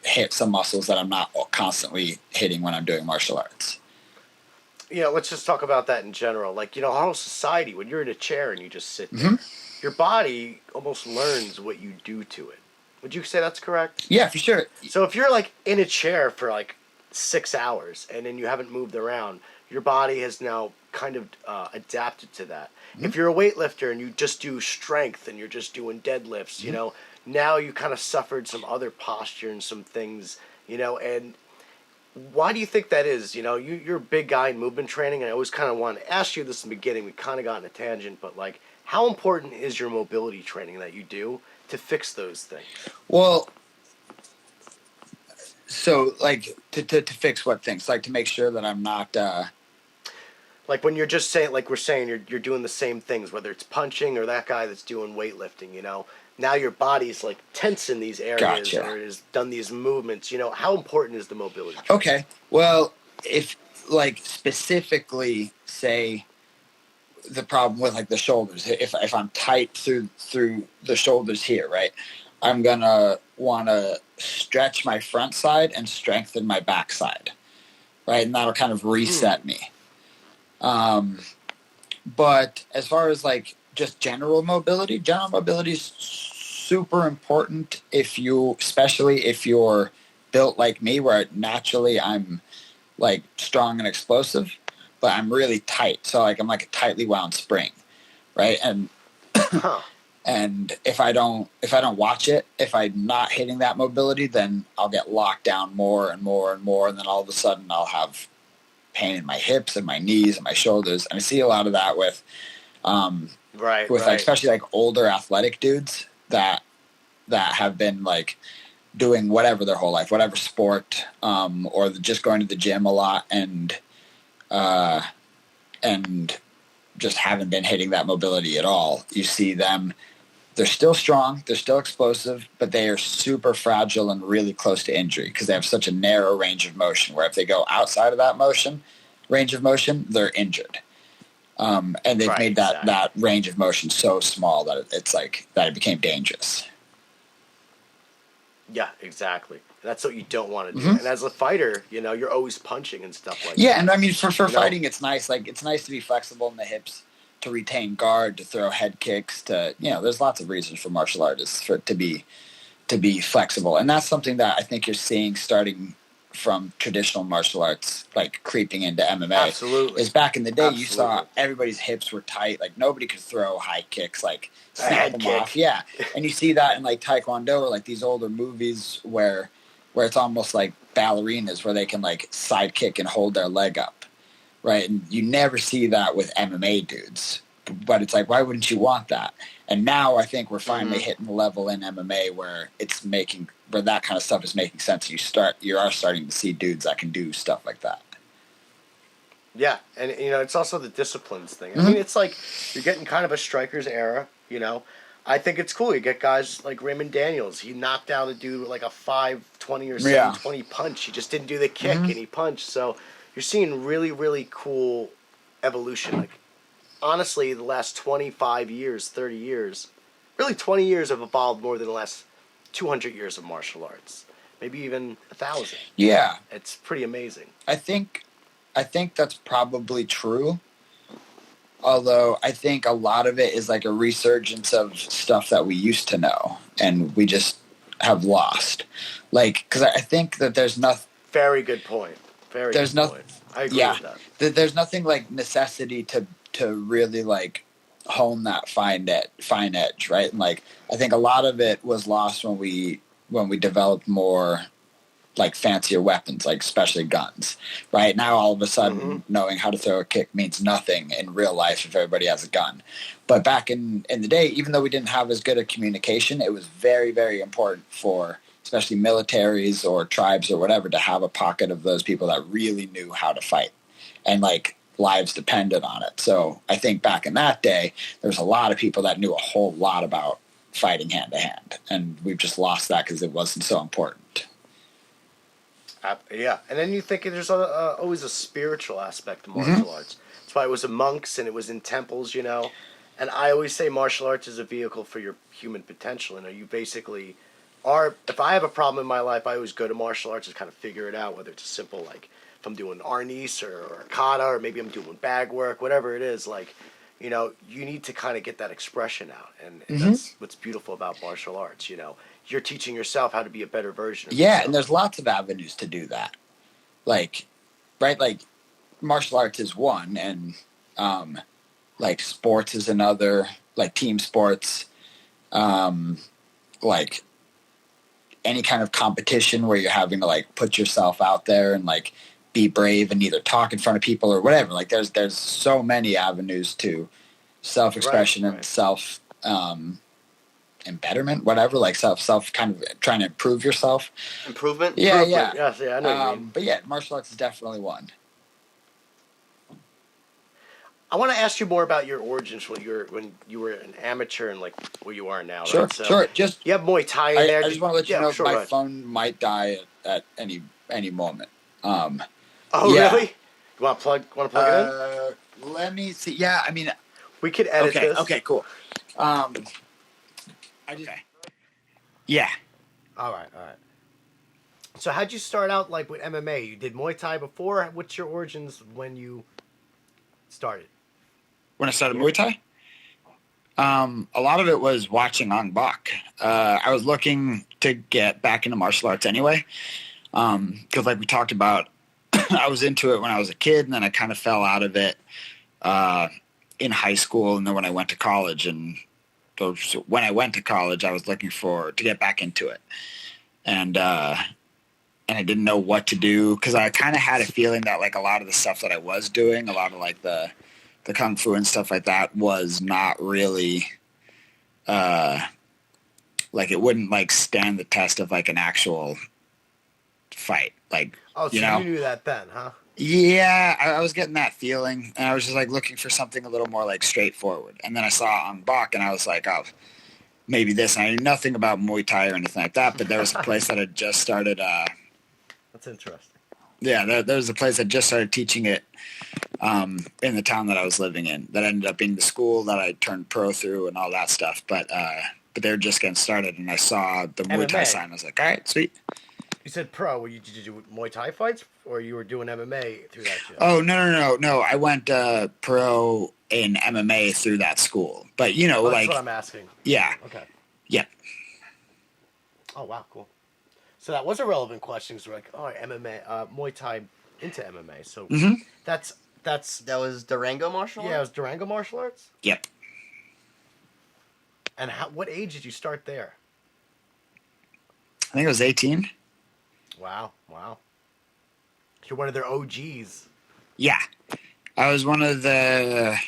S1: hit some muscles that I'm not constantly hitting when I'm doing martial arts.
S2: Yeah, let's just talk about that in general. Like, you know, how society, when you're in a chair and you just sit there,
S1: Mm-hmm.
S2: your body almost learns what you do to it. Would you say that's correct?
S1: Yeah, for sure.
S2: So if you're like in a chair for like 6 hours and then you haven't moved around, your body has now kind of adapted to that. Mm-hmm. If you're a weightlifter and you just do strength and you're just doing deadlifts, mm-hmm. you know, now you kind of suffered some other posture and some things, you know, and why do you think that is? You know, you're a big guy in movement training, and I always kind of wanted to ask you this in the beginning. We kind of got on a tangent, but like, how important is your mobility training that you do to fix those things?
S1: Well, so like to fix what things? Like to make sure that I'm not
S2: like when you're just saying, like we're saying, you're doing the same things, whether it's punching or that guy that's doing weightlifting, you know. Now your body's like tense in these areas,
S1: Gotcha.
S2: or has done these movements. You know, how important is the mobility training?
S1: Okay. Well, if like specifically say the problem with like the shoulders, if I'm tight through the shoulders here, right, I'm gonna want to stretch my front side and strengthen my back side, right, and that'll kind of reset me. But as far as like just general mobility is super important especially if you're built like me, where naturally I'm like strong and explosive, but I'm really tight. So like I'm like a tightly wound spring, right? And and if I don't watch it, if I'm not hitting that mobility, then I'll get locked down more and more and more, and then all of a sudden I'll have pain in my hips and my knees and my shoulders. And I see a lot of that with
S2: right.
S1: Like especially like older athletic dudes that have been like doing whatever their whole life, whatever sport, or just going to the gym a lot and just haven't been hitting that mobility at all. You see them, they're still strong, they're still explosive, but they are super fragile and really close to injury because they have such a narrow range of motion, where if they go outside of that range of motion, they're injured. And they've made that range of motion so small that it's like that it became dangerous.
S2: Yeah, exactly. That's what you don't want to do.
S1: Mm-hmm.
S2: And as a fighter, you know, you're always punching and stuff like that.
S1: Yeah, and I mean, for fighting, it's nice. Like, it's nice to be flexible in the hips, to retain guard, to throw head kicks, to, you know, there's lots of reasons for martial artists to be flexible. And that's something that I think you're seeing starting from traditional martial arts, like creeping into MMA.
S2: Absolutely.
S1: Is back in the day, you saw everybody's hips were tight. Like, nobody could throw high kicks, like, snap them off. Yeah. And you see that in, like, Taekwondo or, like, these older movies where it's almost like ballerinas, where they can, like, side kick and hold their leg up, right? And you never see that with MMA dudes. But it's like, why wouldn't you want that? And now I think we're finally hitting the level in MMA where where that kind of stuff is making sense. You are starting to see dudes that can do stuff like that.
S2: Yeah, and you know, it's also the disciplines thing.
S1: Mm-hmm.
S2: I mean, it's like you're getting kind of a striker's era, you know. I think it's cool. You get guys like Raymond Daniels. He knocked out a dude with like a 520 or 720 punch. He just didn't do the kick and he punched. So you're seeing really, really cool evolution. Like honestly, the last 25 years, 30 years, really 20 years have evolved more than the last 200 years of martial arts. Maybe even 1,000.
S1: Yeah,
S2: It's pretty amazing.
S1: I think that's probably true. Although I think a lot of it is like a resurgence of stuff that we used to know and we just have lost. Like, because I think that there's nothing.
S2: Very good point. Very
S1: There's
S2: good point. I agree with that.
S1: There's nothing like necessity to really like hone that fine edge, right? And like I think a lot of it was lost when we developed more like fancier weapons, like especially guns. Right now, all of a sudden, knowing how to throw a kick means nothing in real life if everybody has a gun. But back in the day, even though we didn't have as good a communication, it was very, very important for especially militaries or tribes or whatever to have a pocket of those people that really knew how to fight, and like lives depended on it. So I think back in that day, there's a lot of people that knew a whole lot about fighting hand to hand, and we've just lost that because it wasn't so important.
S2: Yeah, and then you think there's always a spiritual aspect to martial arts. That's why it was in monks and it was in temples, you know. And I always say martial arts is a vehicle for your human potential. You know, you basically are. If I have a problem in my life, I always go to martial arts to kind of figure it out. Whether it's a simple like if I'm doing arnis or kata, or maybe I'm doing bag work, whatever it is. Like, you know, you need to kind of get that expression out, and that's what's beautiful about martial arts. You know. You're teaching yourself how to be a better version of yourself.
S1: And there's lots of avenues to do that. Like, right, like martial arts is one, and like sports is another, like team sports, like any kind of competition where you're having to like put yourself out there and like be brave and either talk in front of people or whatever. Like there's so many avenues to self-expression and self embetterment, whatever, like self kind of trying to improve yourself.
S3: Improvement?
S1: Yeah.
S2: Yes, I know what you mean.
S1: But yeah, martial arts is definitely one.
S2: I want to ask you more about your origins when you were an amateur and like where you are now.
S1: Sure,
S2: right? So
S1: sure. Just
S2: you have Muay Thai in there.
S1: I just want to let you know my
S2: right.
S1: phone might die at any moment.
S2: Oh, really? You want to plug it
S1: in? Let me see. Yeah, I mean,
S2: we could edit this.
S1: Okay, cool. Yeah.
S2: All right. So how'd you start out like with MMA? You did Muay Thai before. What's your origins when you started?
S1: When I started Muay Thai? A lot of it was watching Ong Bak. I was looking to get back into martial arts anyway. Because like we talked about, I was into it when I was a kid, and then I kind of fell out of it in high school, and then when I went to college. And so when I went to college, I was looking to get back into it. And I didn't know what to do because I kind of had a feeling that like a lot of the stuff that I was doing, a lot of like the Kung Fu and stuff like that was not really like it wouldn't like stand the test of like an actual fight. Like,
S2: so you knew that then, huh?
S1: Yeah, I was getting that feeling, and I was just like looking for something a little more like straightforward. And then I saw Ong Bak, and I was like, oh, maybe this. And I knew nothing about Muay Thai or anything like that, but there was a place that had just started.
S2: That's interesting.
S1: Yeah, there was a place that just started teaching it in the town that I was living in. That ended up being the school that I turned pro through and all that stuff. But they were just getting started, and I saw the Muay Thai sign. I was like, all right, sweet.
S2: You said pro. Did you do Muay Thai fights, or you were doing MMA through that shit?
S1: Oh, no. I went pro in MMA through that school. But, you know,
S2: that's what I'm asking.
S1: Yeah.
S2: Okay.
S1: Yeah.
S2: Oh, wow, cool. So that was a relevant question. Because we're like, all right, MMA, Muay Thai into MMA. So that's...
S3: That was Durango martial arts?
S2: Yeah, it was Durango martial arts?
S1: Yep.
S2: And what age did you start there?
S1: I think it was 18.
S2: Wow. You're one of their OGs.
S1: Yeah. I was one of their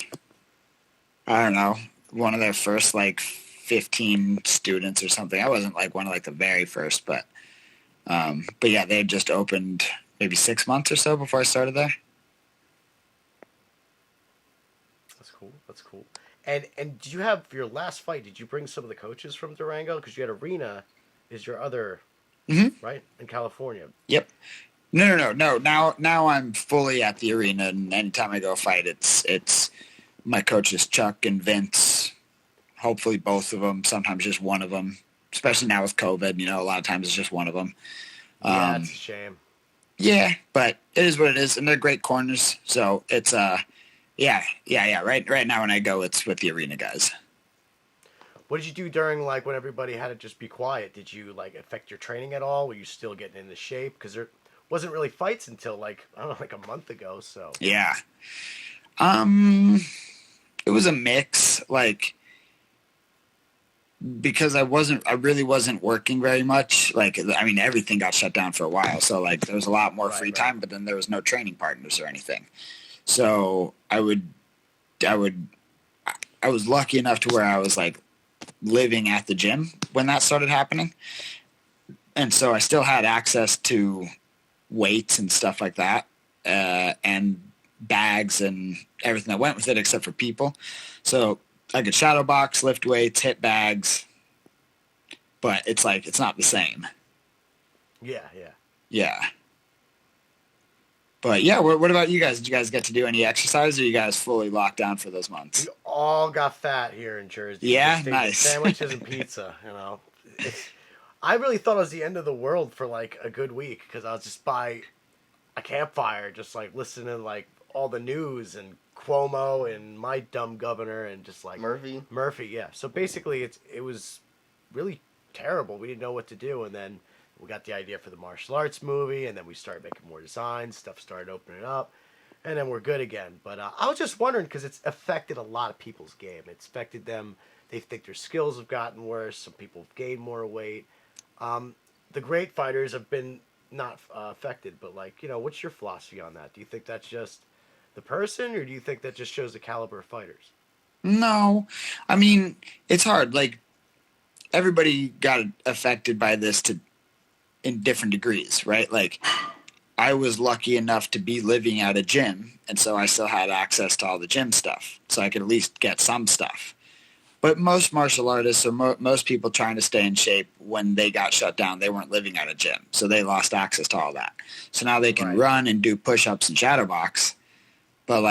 S1: first, like, 15 students or something. I wasn't, like, one of, like, the very first, but yeah, they had just opened maybe 6 months or so before I started there.
S2: That's cool. And did you have, for your last fight, did you bring some of the coaches from Durango? Because you had Arena is your other... right? In California.
S1: Yep. No. Now I'm fully at the Arena, and anytime I go fight, it's my coaches, Chuck and Vince, hopefully both of them, sometimes just one of them, especially now with COVID, a lot of times it's just one of them.
S2: Yeah, it's a shame.
S1: Yeah, but it is what it is, and they're great corners. So it's yeah. Right now when I go, it's with the arena guys.
S2: What did you do during when everybody had to just be quiet? Did you affect your training at all? Were you still getting into shape? Because there wasn't really fights until I don't know, a month ago. So
S1: yeah, it was a mix, because I really wasn't working very much. Everything got shut down for a while, so there was a lot more free time, but then there was no training partners or anything. So I was lucky enough to where I was living at the gym when that started happening. And so I still had access to weights and stuff like that, and bags and everything that went with it except for people. So I could shadow box, lift weights, hit bags, but it's not the same.
S2: Yeah.
S1: Yeah. But yeah, what about you guys? Did you guys get to do any exercise, or are you guys fully locked down for those months?
S2: We all got fat here in Jersey.
S1: Yeah, nice.
S2: Sandwiches and pizza, I really thought it was the end of the world for a good week, because I was just by a campfire, just listening to all the news and Cuomo and my dumb governor and just Murphy, yeah. So basically it was really terrible. We didn't know what to do, and then we got the idea for the martial arts movie, and then we started making more designs. Stuff started opening up, and then we're good again. But I was just wondering, because it's affected a lot of people's game. It's affected them. They think their skills have gotten worse. Some people have gained more weight. The great fighters have been not affected, but what's your philosophy on that? Do you think that's just the person, or do you think that just shows the caliber of fighters?
S1: No, it's hard. Everybody got affected by this in different degrees, right? I was lucky enough to be living at a gym, and so I still had access to all the gym stuff, so I could at least get some stuff. But most martial artists, or most people trying to stay in shape, when they got shut down, they weren't living at a gym, so they lost access to all that. So now they can run and do push-ups and shadow box, but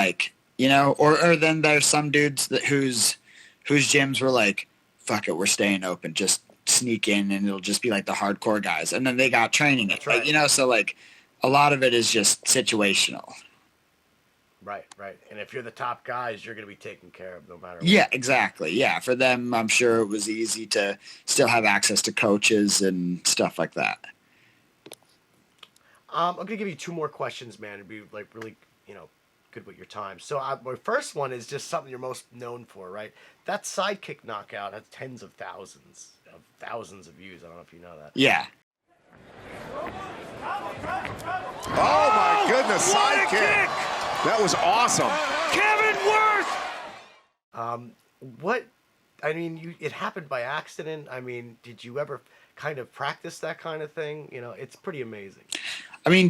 S1: or then there's some dudes whose gyms were fuck it, we're staying open, just sneak in, and it'll just be the hardcore guys, and then they got training it. Right. So a lot of it is just situational.
S2: Right. And if you're the top guys, you're going to be taken care of no matter what.
S1: Yeah, exactly. Yeah, for them, I'm sure it was easy to still have access to coaches and stuff like that.
S2: I'm going to give you two more questions, man. It'd be really, good with your time. So my first one is just something you're most known for, right? That sidekick knockout has tens of thousands of views. I don't know if you know that.
S1: Yeah.
S4: Oh my goodness, sidekick! That was awesome.
S2: Kevin Wirth! It happened by accident. Did you ever kind of practice that kind of thing? It's pretty amazing.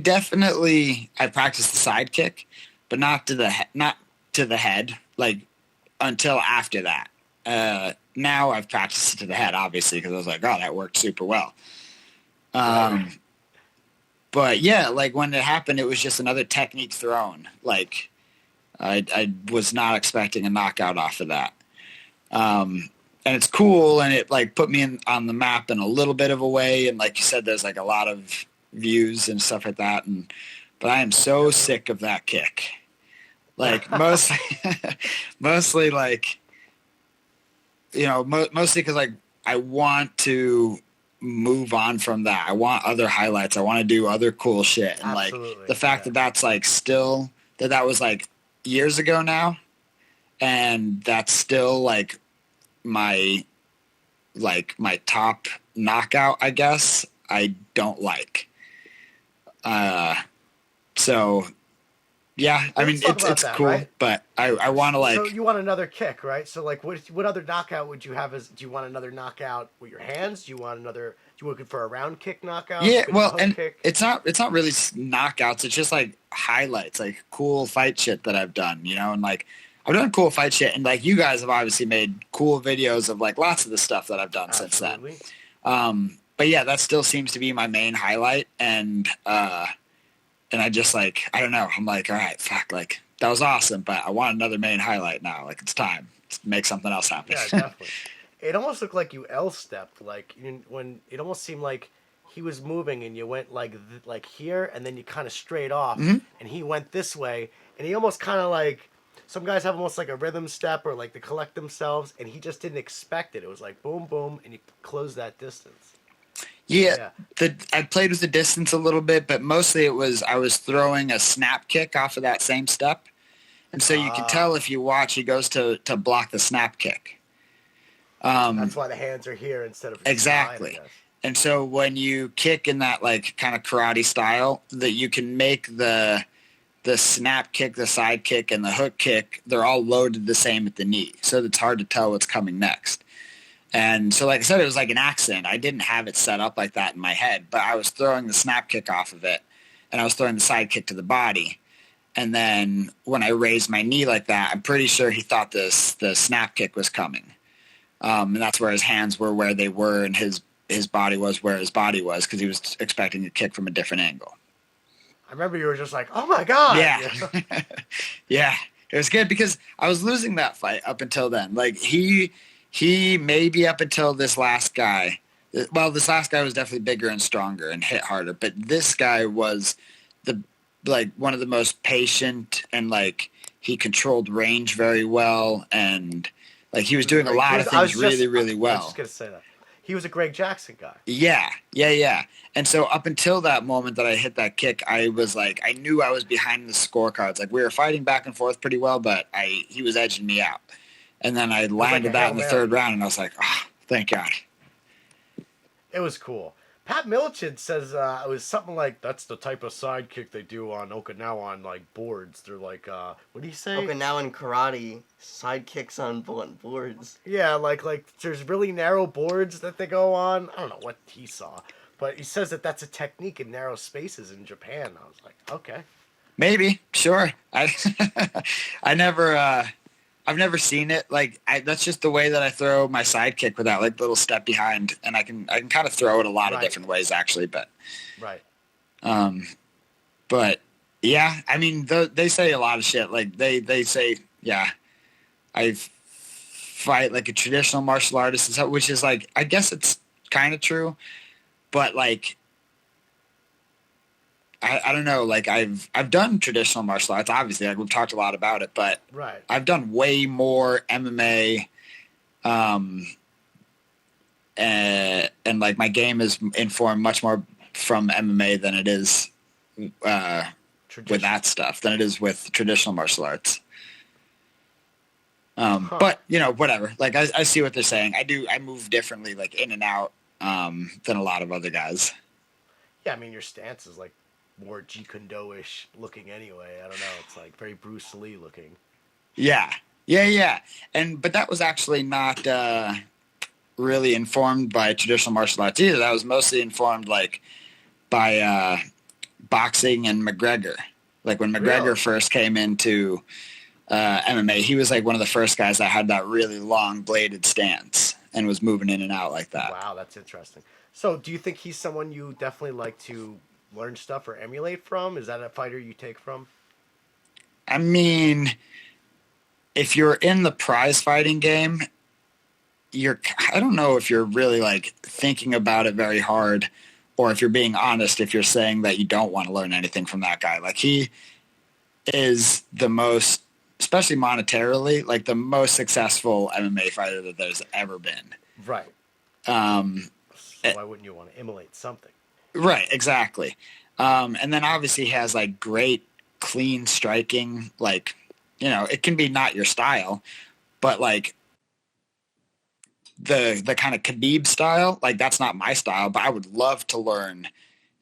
S1: Definitely I practiced the sidekick, but not to the head, until after that. Now I've practiced it to the head, obviously, because I was oh, that worked super well. But yeah, when it happened, it was just another technique thrown. I was not expecting a knockout off of that. And it's cool, and it put me on the map in a little bit of a way. And like you said, there's a lot of views and stuff like that. But I am so sick of that kick. Mostly mostly because I want to move on from that. I want other highlights. I want to do other cool shit. And the fact that that's still that was years ago now, and that's still my top knockout, I guess, I don't like. So yeah, it's cool, right? But I want to
S2: So you want another kick, right? So what other knockout would you have? Do you want another knockout with your hands? Do you looking for a round kick knockout?
S1: Yeah, well, and kick? it's not really knockouts. It's just highlights, cool fight shit that I've done, and I've done cool fight shit, and you guys have obviously made cool videos of lots of the stuff that I've done
S2: Absolutely.
S1: Since then. But yeah, that still seems to be my main highlight, and I just I don't know. I'm all right, fuck, that was awesome, but I want another main highlight now. Like, it's time to make something else happen.
S2: Yeah, definitely. It almost looked like you L-stepped, like when it almost seemed like he was moving and you went like here, and then you kind of straight off, and he went this way, and he almost kind of like, some guys have almost like a rhythm step or like to collect themselves, and he just didn't expect it. It was like boom, boom, and you close that distance.
S1: Yeah, I played with the distance a little bit, but mostly it was I was throwing a snap kick off of that same step. And so you can tell if you watch, he goes to block the snap kick.
S2: That's why the hands are here instead of
S1: exactly.
S2: Behind,
S1: and so when you kick in that like kind of karate style, that you can make the snap kick, the side kick, and the hook kick, they're all loaded the same at the knee. So it's hard to tell what's coming next. And so like I said, it was like an accident. I didn't have it set up like that in my head, but I was throwing the snap kick off of it, and I was throwing the side kick to the body. And then when I raised my knee like that, I'm pretty sure he thought the snap kick was coming. And that's where his hands were where they were, and his body was where his body was, because he was expecting a kick from a different angle.
S2: I remember you were just like, oh my God.
S1: Yeah. Yeah. It was good because I was losing that fight up until then. Like he maybe up until this last guy. Well, this last guy was definitely bigger and stronger and hit harder, but this guy was one of the most patient, and like he controlled range very well, and like he was doing a lot of things really well.
S2: I was just gonna say that. He was a Greg Jackson guy.
S1: Yeah. And so up until that moment that I hit that kick, I was like, I knew I was behind the scorecards. Like we were fighting back and forth pretty well, but he was edging me out. And then I landed that in the third round, and I was like, oh, thank God.
S2: It was cool. Pat Milichin says it was something like, that's the type of side kick they do on Okinawa on like boards. They're like, what do you say?
S3: Okinawan karate side kicks on boards.
S2: Yeah, like there's really narrow boards that they go on. I don't know what he saw, but he says that that's a technique in narrow spaces in Japan. I was like, okay.
S1: Maybe, sure. I've never seen it. Like that's just the way that I throw my side kick with that like little step behind, and I can kind of throw it a lot of different ways actually. But but yeah, I mean they say a lot of shit. Like they say, yeah, I fight like a traditional martial artist, which is like, I guess it's kind of true, but like. I don't know, like I've done traditional martial arts, obviously, like we've talked a lot about it, but I've done way more MMA, and like my game is informed much more from MMA than it is with that stuff, than it is with traditional martial arts. But you know, whatever. Like I see what they're saying. I move differently, like in and out, than a lot of other guys.
S2: Yeah, I mean your stance is like more Jeet Kune Do-ish looking anyway. I don't know. It's like very Bruce Lee looking.
S1: Yeah. But that was actually not really informed by traditional martial arts either. That was mostly informed like by boxing and McGregor. Like when McGregor first came into MMA, he was like one of the first guys that had that really long bladed stance and was moving in and out like that.
S2: Wow, that's interesting. So do you think he's someone you definitely like to learn stuff or emulate from? Is that a fighter you take from?
S1: I mean, if you're in the prize fighting game, I don't know if you're really like thinking about it very hard, or if you're being honest, if you're saying that you don't want to learn anything from that guy. Like he is the most, especially monetarily, like the most successful MMA fighter that there's ever been.
S2: Right. So why wouldn't you want to emulate something?
S1: Right, exactly. And then obviously he has like great clean striking, like, you know, it can be not your style, but like the kind of Khabib style, like that's not my style, but I would love to learn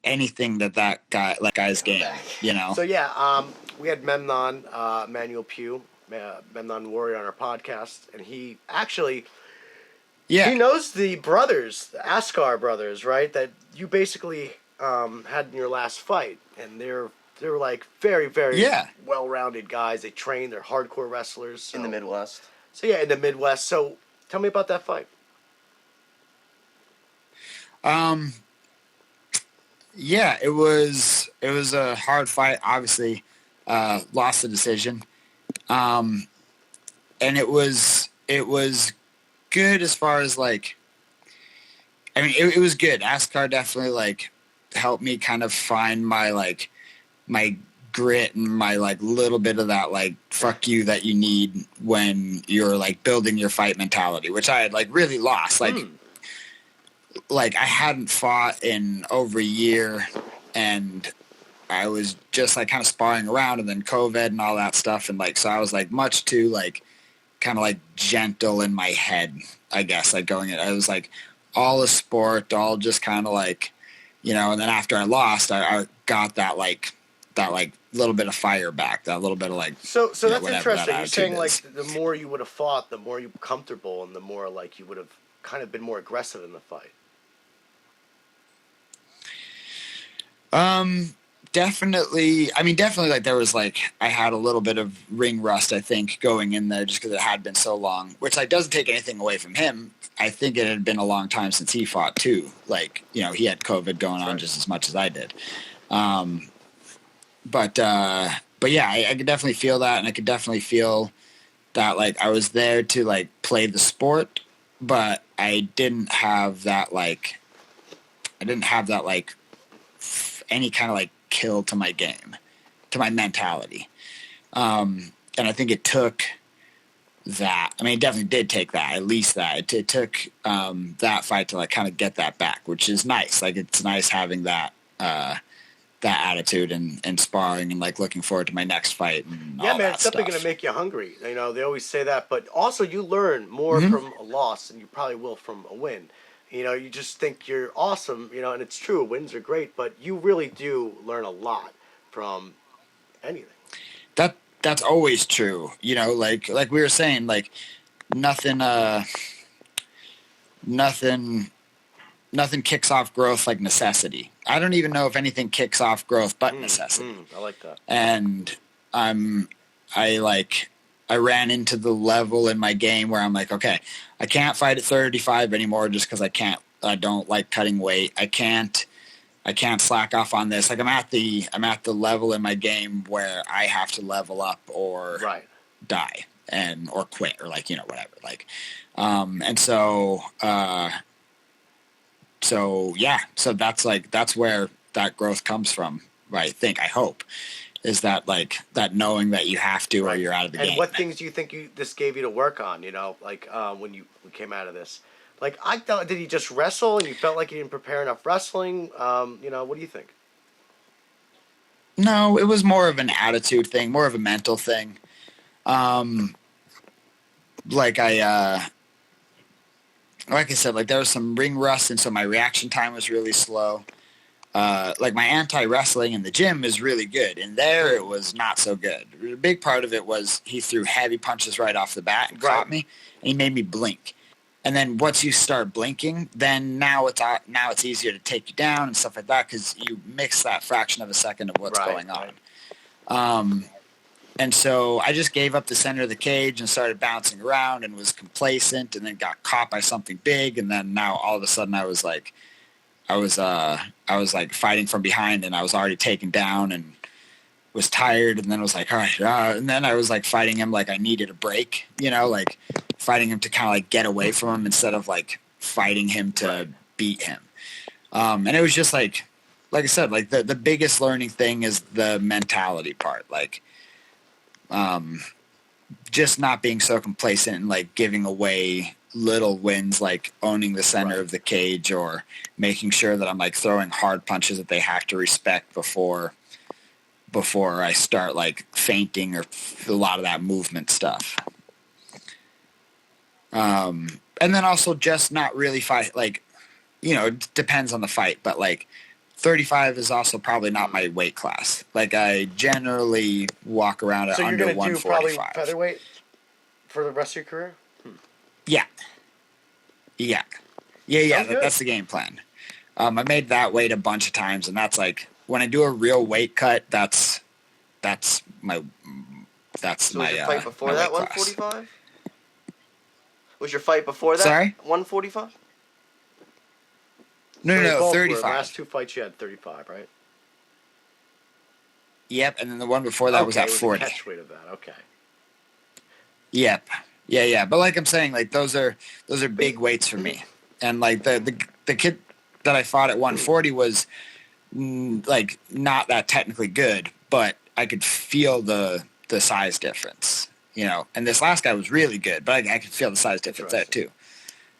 S1: anything that guy's game, you know?
S2: So yeah, we had Memnon, Manuel Pugh, Memnon Warrior on our podcast, and he actually... Yeah. He knows the brothers, the Askar brothers, right? That you basically had in your last fight, and they're like very, very well-rounded guys. They train, they're hardcore wrestlers. So.
S3: In the Midwest.
S2: So yeah, in the Midwest. So tell me about that fight.
S1: Yeah, it was a hard fight. Obviously, lost the decision. And it was good as far as like, I mean, it was good. ASCAR definitely like helped me kind of find my grit and my like little bit of that like fuck you that you need when you're like building your fight mentality, which I had like really lost. Like I hadn't fought in over a year, and I was just like kind of sparring around, and then COVID and all that stuff, and like so I was like much too like kind of like gentle in my head, I guess, like going in. I was like all a sport, all just kind of like, you know, and then after I lost, I got that little bit of fire back, that little bit of like,
S2: So
S1: you know,
S2: that's
S1: whatever
S2: interesting.
S1: that
S2: You're saying
S1: attitude is.
S2: like the more you would have fought, the more you comfortable, and the more like you would have kind of been more aggressive in the fight.
S1: Definitely. I mean, definitely like there was like, I had a little bit of ring rust, I think, going in there just because it had been so long, which like doesn't take anything away from him. I think it had been a long time since he fought too. Like, you know, he had COVID going on just as much as I did. But yeah, I could definitely feel that. And I could definitely feel that like I was there to like play the sport, but I didn't have that like any kind of like kill to my game, to my mentality. And I think it took that. I mean, it definitely did take that, at least that. It took that fight to like kind of get that back, which is nice. Like it's nice having that attitude and sparring and like looking forward to my next fight and
S2: Yeah,
S1: all
S2: man,
S1: that
S2: it's definitely
S1: stuff.
S2: going to make you hungry. You know, they always say that, but also you learn more from a loss than you probably will from a win. You know, you just think you're awesome, you know, and it's true, wins are great, but you really do learn a lot from anything.
S1: That's always true. You know, like we were saying, like nothing nothing nothing kicks off growth like necessity. I don't even know if anything kicks off growth but necessity.
S2: I like that.
S1: And I ran into the level in my game where I'm like, okay, I can't fight at 35 anymore just because I don't like cutting weight. I can't slack off on this. Like I'm at the level in my game where I have to level up or die or quit or like, you know, whatever. Like, and so yeah, so that's where that growth comes from. Right. I hope is that like that knowing that you have to or you're out of the game.
S2: And what things do you think this gave you to work on? You know, like when you came out of this, like I thought, did he just wrestle and you felt like you didn't prepare enough wrestling? You know, what do you think?
S1: No, it was more of an attitude thing, more of a mental thing. Like I said, like there was some ring rust, and so my reaction time was really slow. Like my anti-wrestling in the gym is really good. In there, it was not so good. A big part of it was he threw heavy punches right off the bat and caught me, and he made me blink. And then once you start blinking, then now it's easier to take you down and stuff like that because you mix that fraction of a second of what's going on. And so I just gave up the center of the cage and started bouncing around and was complacent, and then got caught by something big, and then now all of a sudden I was like fighting from behind, and I was already taken down and was tired, and then was like, all right, and then I was like fighting him like I needed a break, you know, like fighting him to kind of like get away from him instead of like fighting him to beat him. And it was just like I said, like the biggest learning thing is the mentality part, like just not being so complacent and like giving away little wins, like owning the center of the cage or making sure that I'm like throwing hard punches that they have to respect before I start like feinting or a lot of that movement stuff. And then also just not really fight, like, you know, it depends on the fight, but like 35 is also probably not my weight class. Like I generally walk around at under 145. So you're going to do probably
S2: featherweight for the rest of your career?
S1: Yeah. That's the game plan. I made that weight a bunch of times, and that's like when I do a real weight cut. That's my
S3: fight before that 145. Was your fight before that?
S1: Sorry,
S3: 145.
S1: No, 35.
S2: The last two fights you had 35, right?
S1: Yep, and then the one before that was at 40.
S2: The catch weight of that, okay.
S1: Yep. Yeah. But like I'm saying, like those are big weights for me. And like the kid that I fought at 140 was like not that technically good, but I could feel the size difference, you know. And this last guy was really good, but I could feel the size difference there too.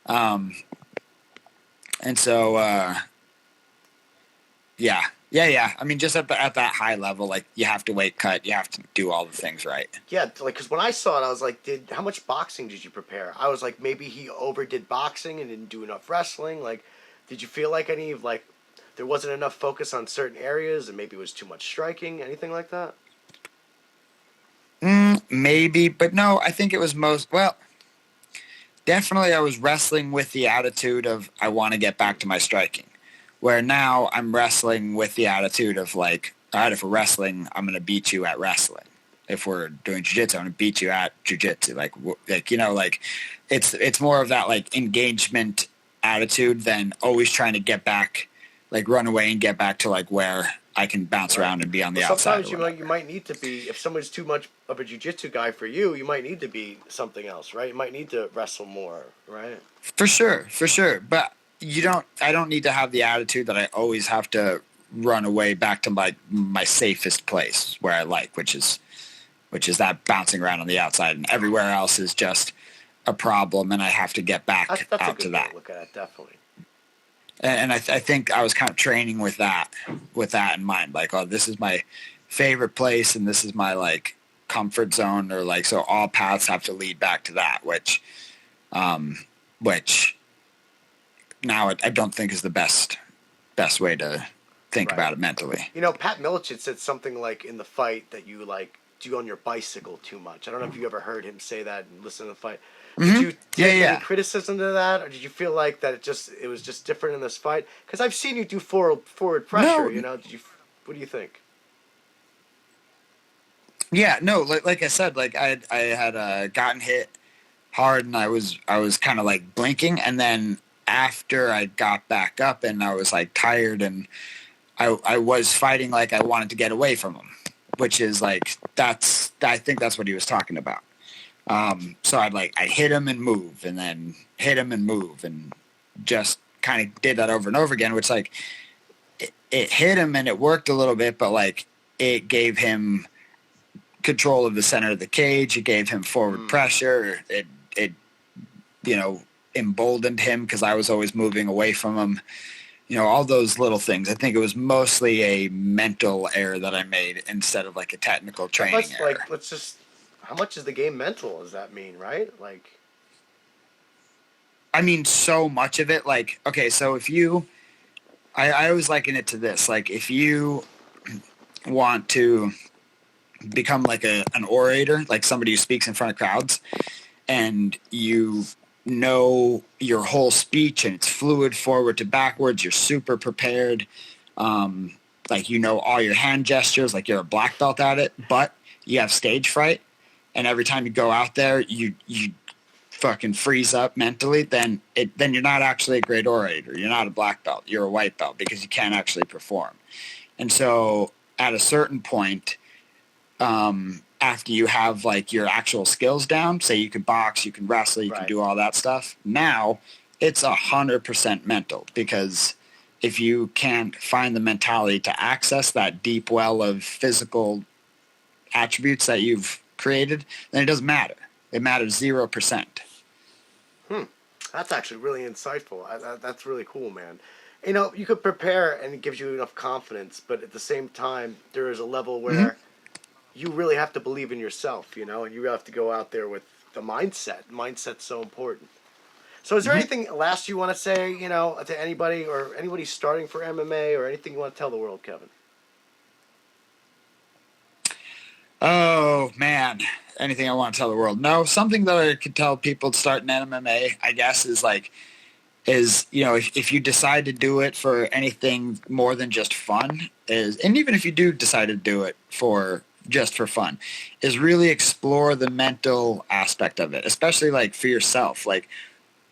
S1: And so yeah. I mean, just at that high level, like you have to weight cut, you have to do all the things right.
S2: Yeah, like because when I saw it, I was like, how much boxing did you prepare? I was like, maybe he overdid boxing and didn't do enough wrestling. Like, did you feel like any of like there wasn't enough focus on certain areas and maybe it was too much striking, anything like that?
S1: Maybe, but no, I think it was definitely I was wrestling with the attitude of I want to get back to my striking. Where now I'm wrestling with the attitude of like, all right, if we're wrestling, I'm going to beat you at wrestling. If we're doing jiu-jitsu, I'm going to beat you at jiu-jitsu. Like, you know, like it's more of that like engagement attitude than always trying to get back, like run away and get back to like where I can bounce around and be on the outside.
S2: Sometimes you might need to be, if someone's too much of a jiu-jitsu guy for you, you might need to be something else, right? You might need to wrestle more, right?
S1: For sure. But I don't need to have the attitude that I always have to run away back to my safest place where I like, which is that bouncing around on the outside, and everywhere else is just a problem, and I have to get back
S2: that's
S1: out to that.
S2: Way to look at it, definitely.
S1: And I think I was kind of training with that in mind, like, oh, this is my favorite place, and this is my like comfort zone, or like, so all paths have to lead back to that, which now I don't think is the best way to think about it mentally.
S2: You know, Pat Miletich said something like in the fight that you like do on your bicycle too much. I don't know if you ever heard him say that and listen to the fight. Did you take any criticism to that, or did you feel like that it was just different in this fight? Because I've seen you do forward pressure. No. You know, what do you think?
S1: Yeah, no, like I said, like I had gotten hit hard, and I was kind of like blinking, and then after I got back up and I was like tired, and I was fighting like I wanted to get away from him, which is like I think that's what he was talking about. So I'd hit him and move, and then hit him and move, and just kind of did that over and over again, which like it hit him and it worked a little bit, but like it gave him control of the center of the cage. It gave him forward pressure. It you know, emboldened him because I was always moving away from him. You know, all those little things. I think it was mostly a mental error that I made instead of like a technical training error.
S2: How much is the game mental? Does that mean, right? Like,
S1: I mean, so much of it. Like, okay, so if you, I always liken it to this. Like, if you want to become like an orator, like somebody who speaks in front of crowds, and you know your whole speech and it's fluid forward to backwards, you're super prepared, like you know all your hand gestures, like you're a black belt at it, but you have stage fright, and every time you go out there you fucking freeze up mentally, then you're not actually a great orator. You're not a black belt, you're a white belt, because you can't actually perform. And so at a certain point, after you have like your actual skills down, say you can box, you can wrestle, you can do all that stuff, now it's 100% mental, because if you can't find the mentality to access that deep well of physical attributes that you've created, then it doesn't matter. It matters 0%.
S2: That's actually really insightful. That's really cool, man. You know, you could prepare and it gives you enough confidence, but at the same time, there is a level where you really have to believe in yourself, you know, and you have to go out there with the mindset. Mindset's so important. So is there anything last you want to say, you know, to anybody, or anybody starting for MMA, or anything you want to tell the world, Kevin?
S1: Oh, man. Anything I want to tell the world? No, something that I could tell people starting MMA, I guess, is, you know, if you decide to do it for anything more than just fun, and even if you do decide to do it just for fun, is really explore the mental aspect of it, especially, like, for yourself. Like,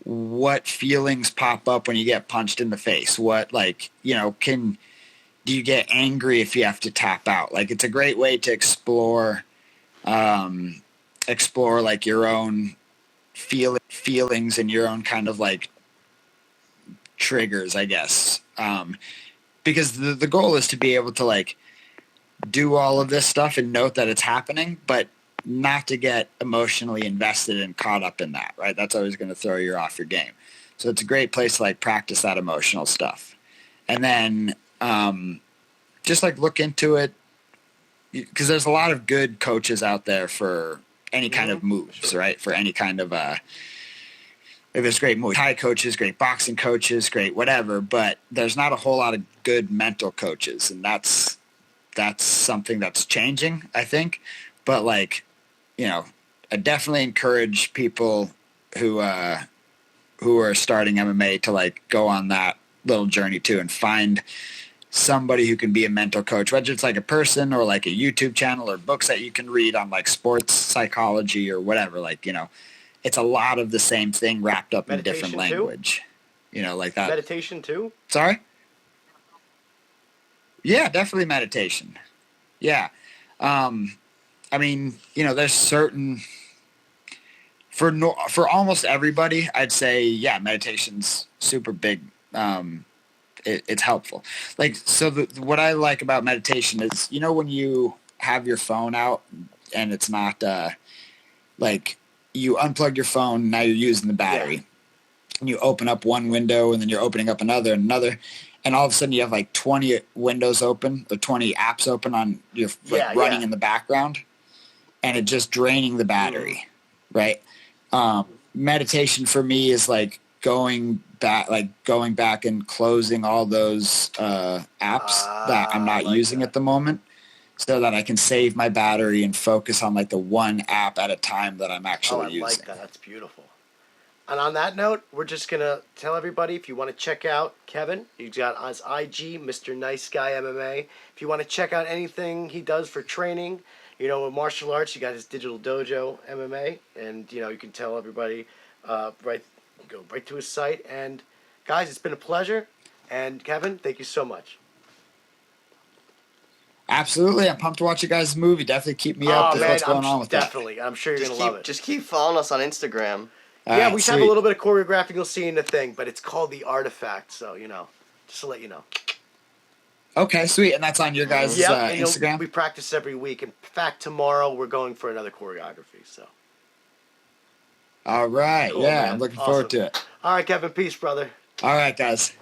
S1: what feelings pop up when you get punched in the face? What, like, you know, do you get angry if you have to tap out? Like, it's a great way to explore explore like your own feelings and your own kind of like triggers, I guess. Because the goal is to be able to like do all of this stuff and note that it's happening, but not to get emotionally invested and caught up in that, right? That's always going to throw you off your game. So it's a great place to like practice that emotional stuff. And then just like look into it, because there's a lot of good coaches out there for any kind of moves, right? For any kind of there's great Muay Thai coaches, great boxing coaches, great whatever, but there's not a whole lot of good mental coaches, and that's something that's changing, I think. But like, you know, I definitely encourage people who are starting MMA to like go on that little journey too and find somebody who can be a mental coach, whether it's like a person or like a YouTube channel or books that you can read on like sports psychology or whatever. Like, you know, it's a lot of the same thing wrapped up in different language, you know, like that.
S2: Meditation too?
S1: Sorry? Yeah, definitely meditation. Yeah. I mean, you know, there's certain, for almost everybody, I'd say, yeah, meditation's super big. It's helpful. Like, so what I like about meditation is, you know, when you have your phone out and it's not, like you unplug your phone, now you're using the battery, and you open up one window and then you're opening up another, and all of a sudden you have like 20 windows open or 20 apps open on your running in the background, and it just draining the battery, right? Meditation for me is like going back and closing all those apps that I'm not using at the moment, so that I can save my battery and focus on like the one app at a time that I'm actually using.
S2: Like that. That's beautiful. And on that note, we're just going to tell everybody, if you want to check out Kevin, he's got his IG, Mr. Nice Guy MMA. If you want to check out anything he does for training, you know, with martial arts, you got his Digital Dojo MMA, and, you know, you can tell everybody, go right to his site. And, guys, it's been a pleasure. And, Kevin, thank you so much.
S1: Absolutely. I'm pumped to watch you guys' movie. Definitely keep me up with what's going on with
S2: definitely.
S1: that.
S2: I'm sure you're going to love it.
S3: Just keep following us on Instagram.
S2: Yeah, we have a little bit of choreographing you'll see in the thing, but it's called The Artifact, so, you know, just to let you know.
S1: Okay, sweet. And that's on your guys' Instagram?
S2: We practice every week. In fact, tomorrow we're going for another choreography, so.
S1: All right.
S2: Cool,
S1: yeah,
S2: man.
S1: I'm looking forward to it.
S2: All right, Kevin. Peace, brother.
S1: All right, guys.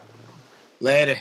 S1: Later.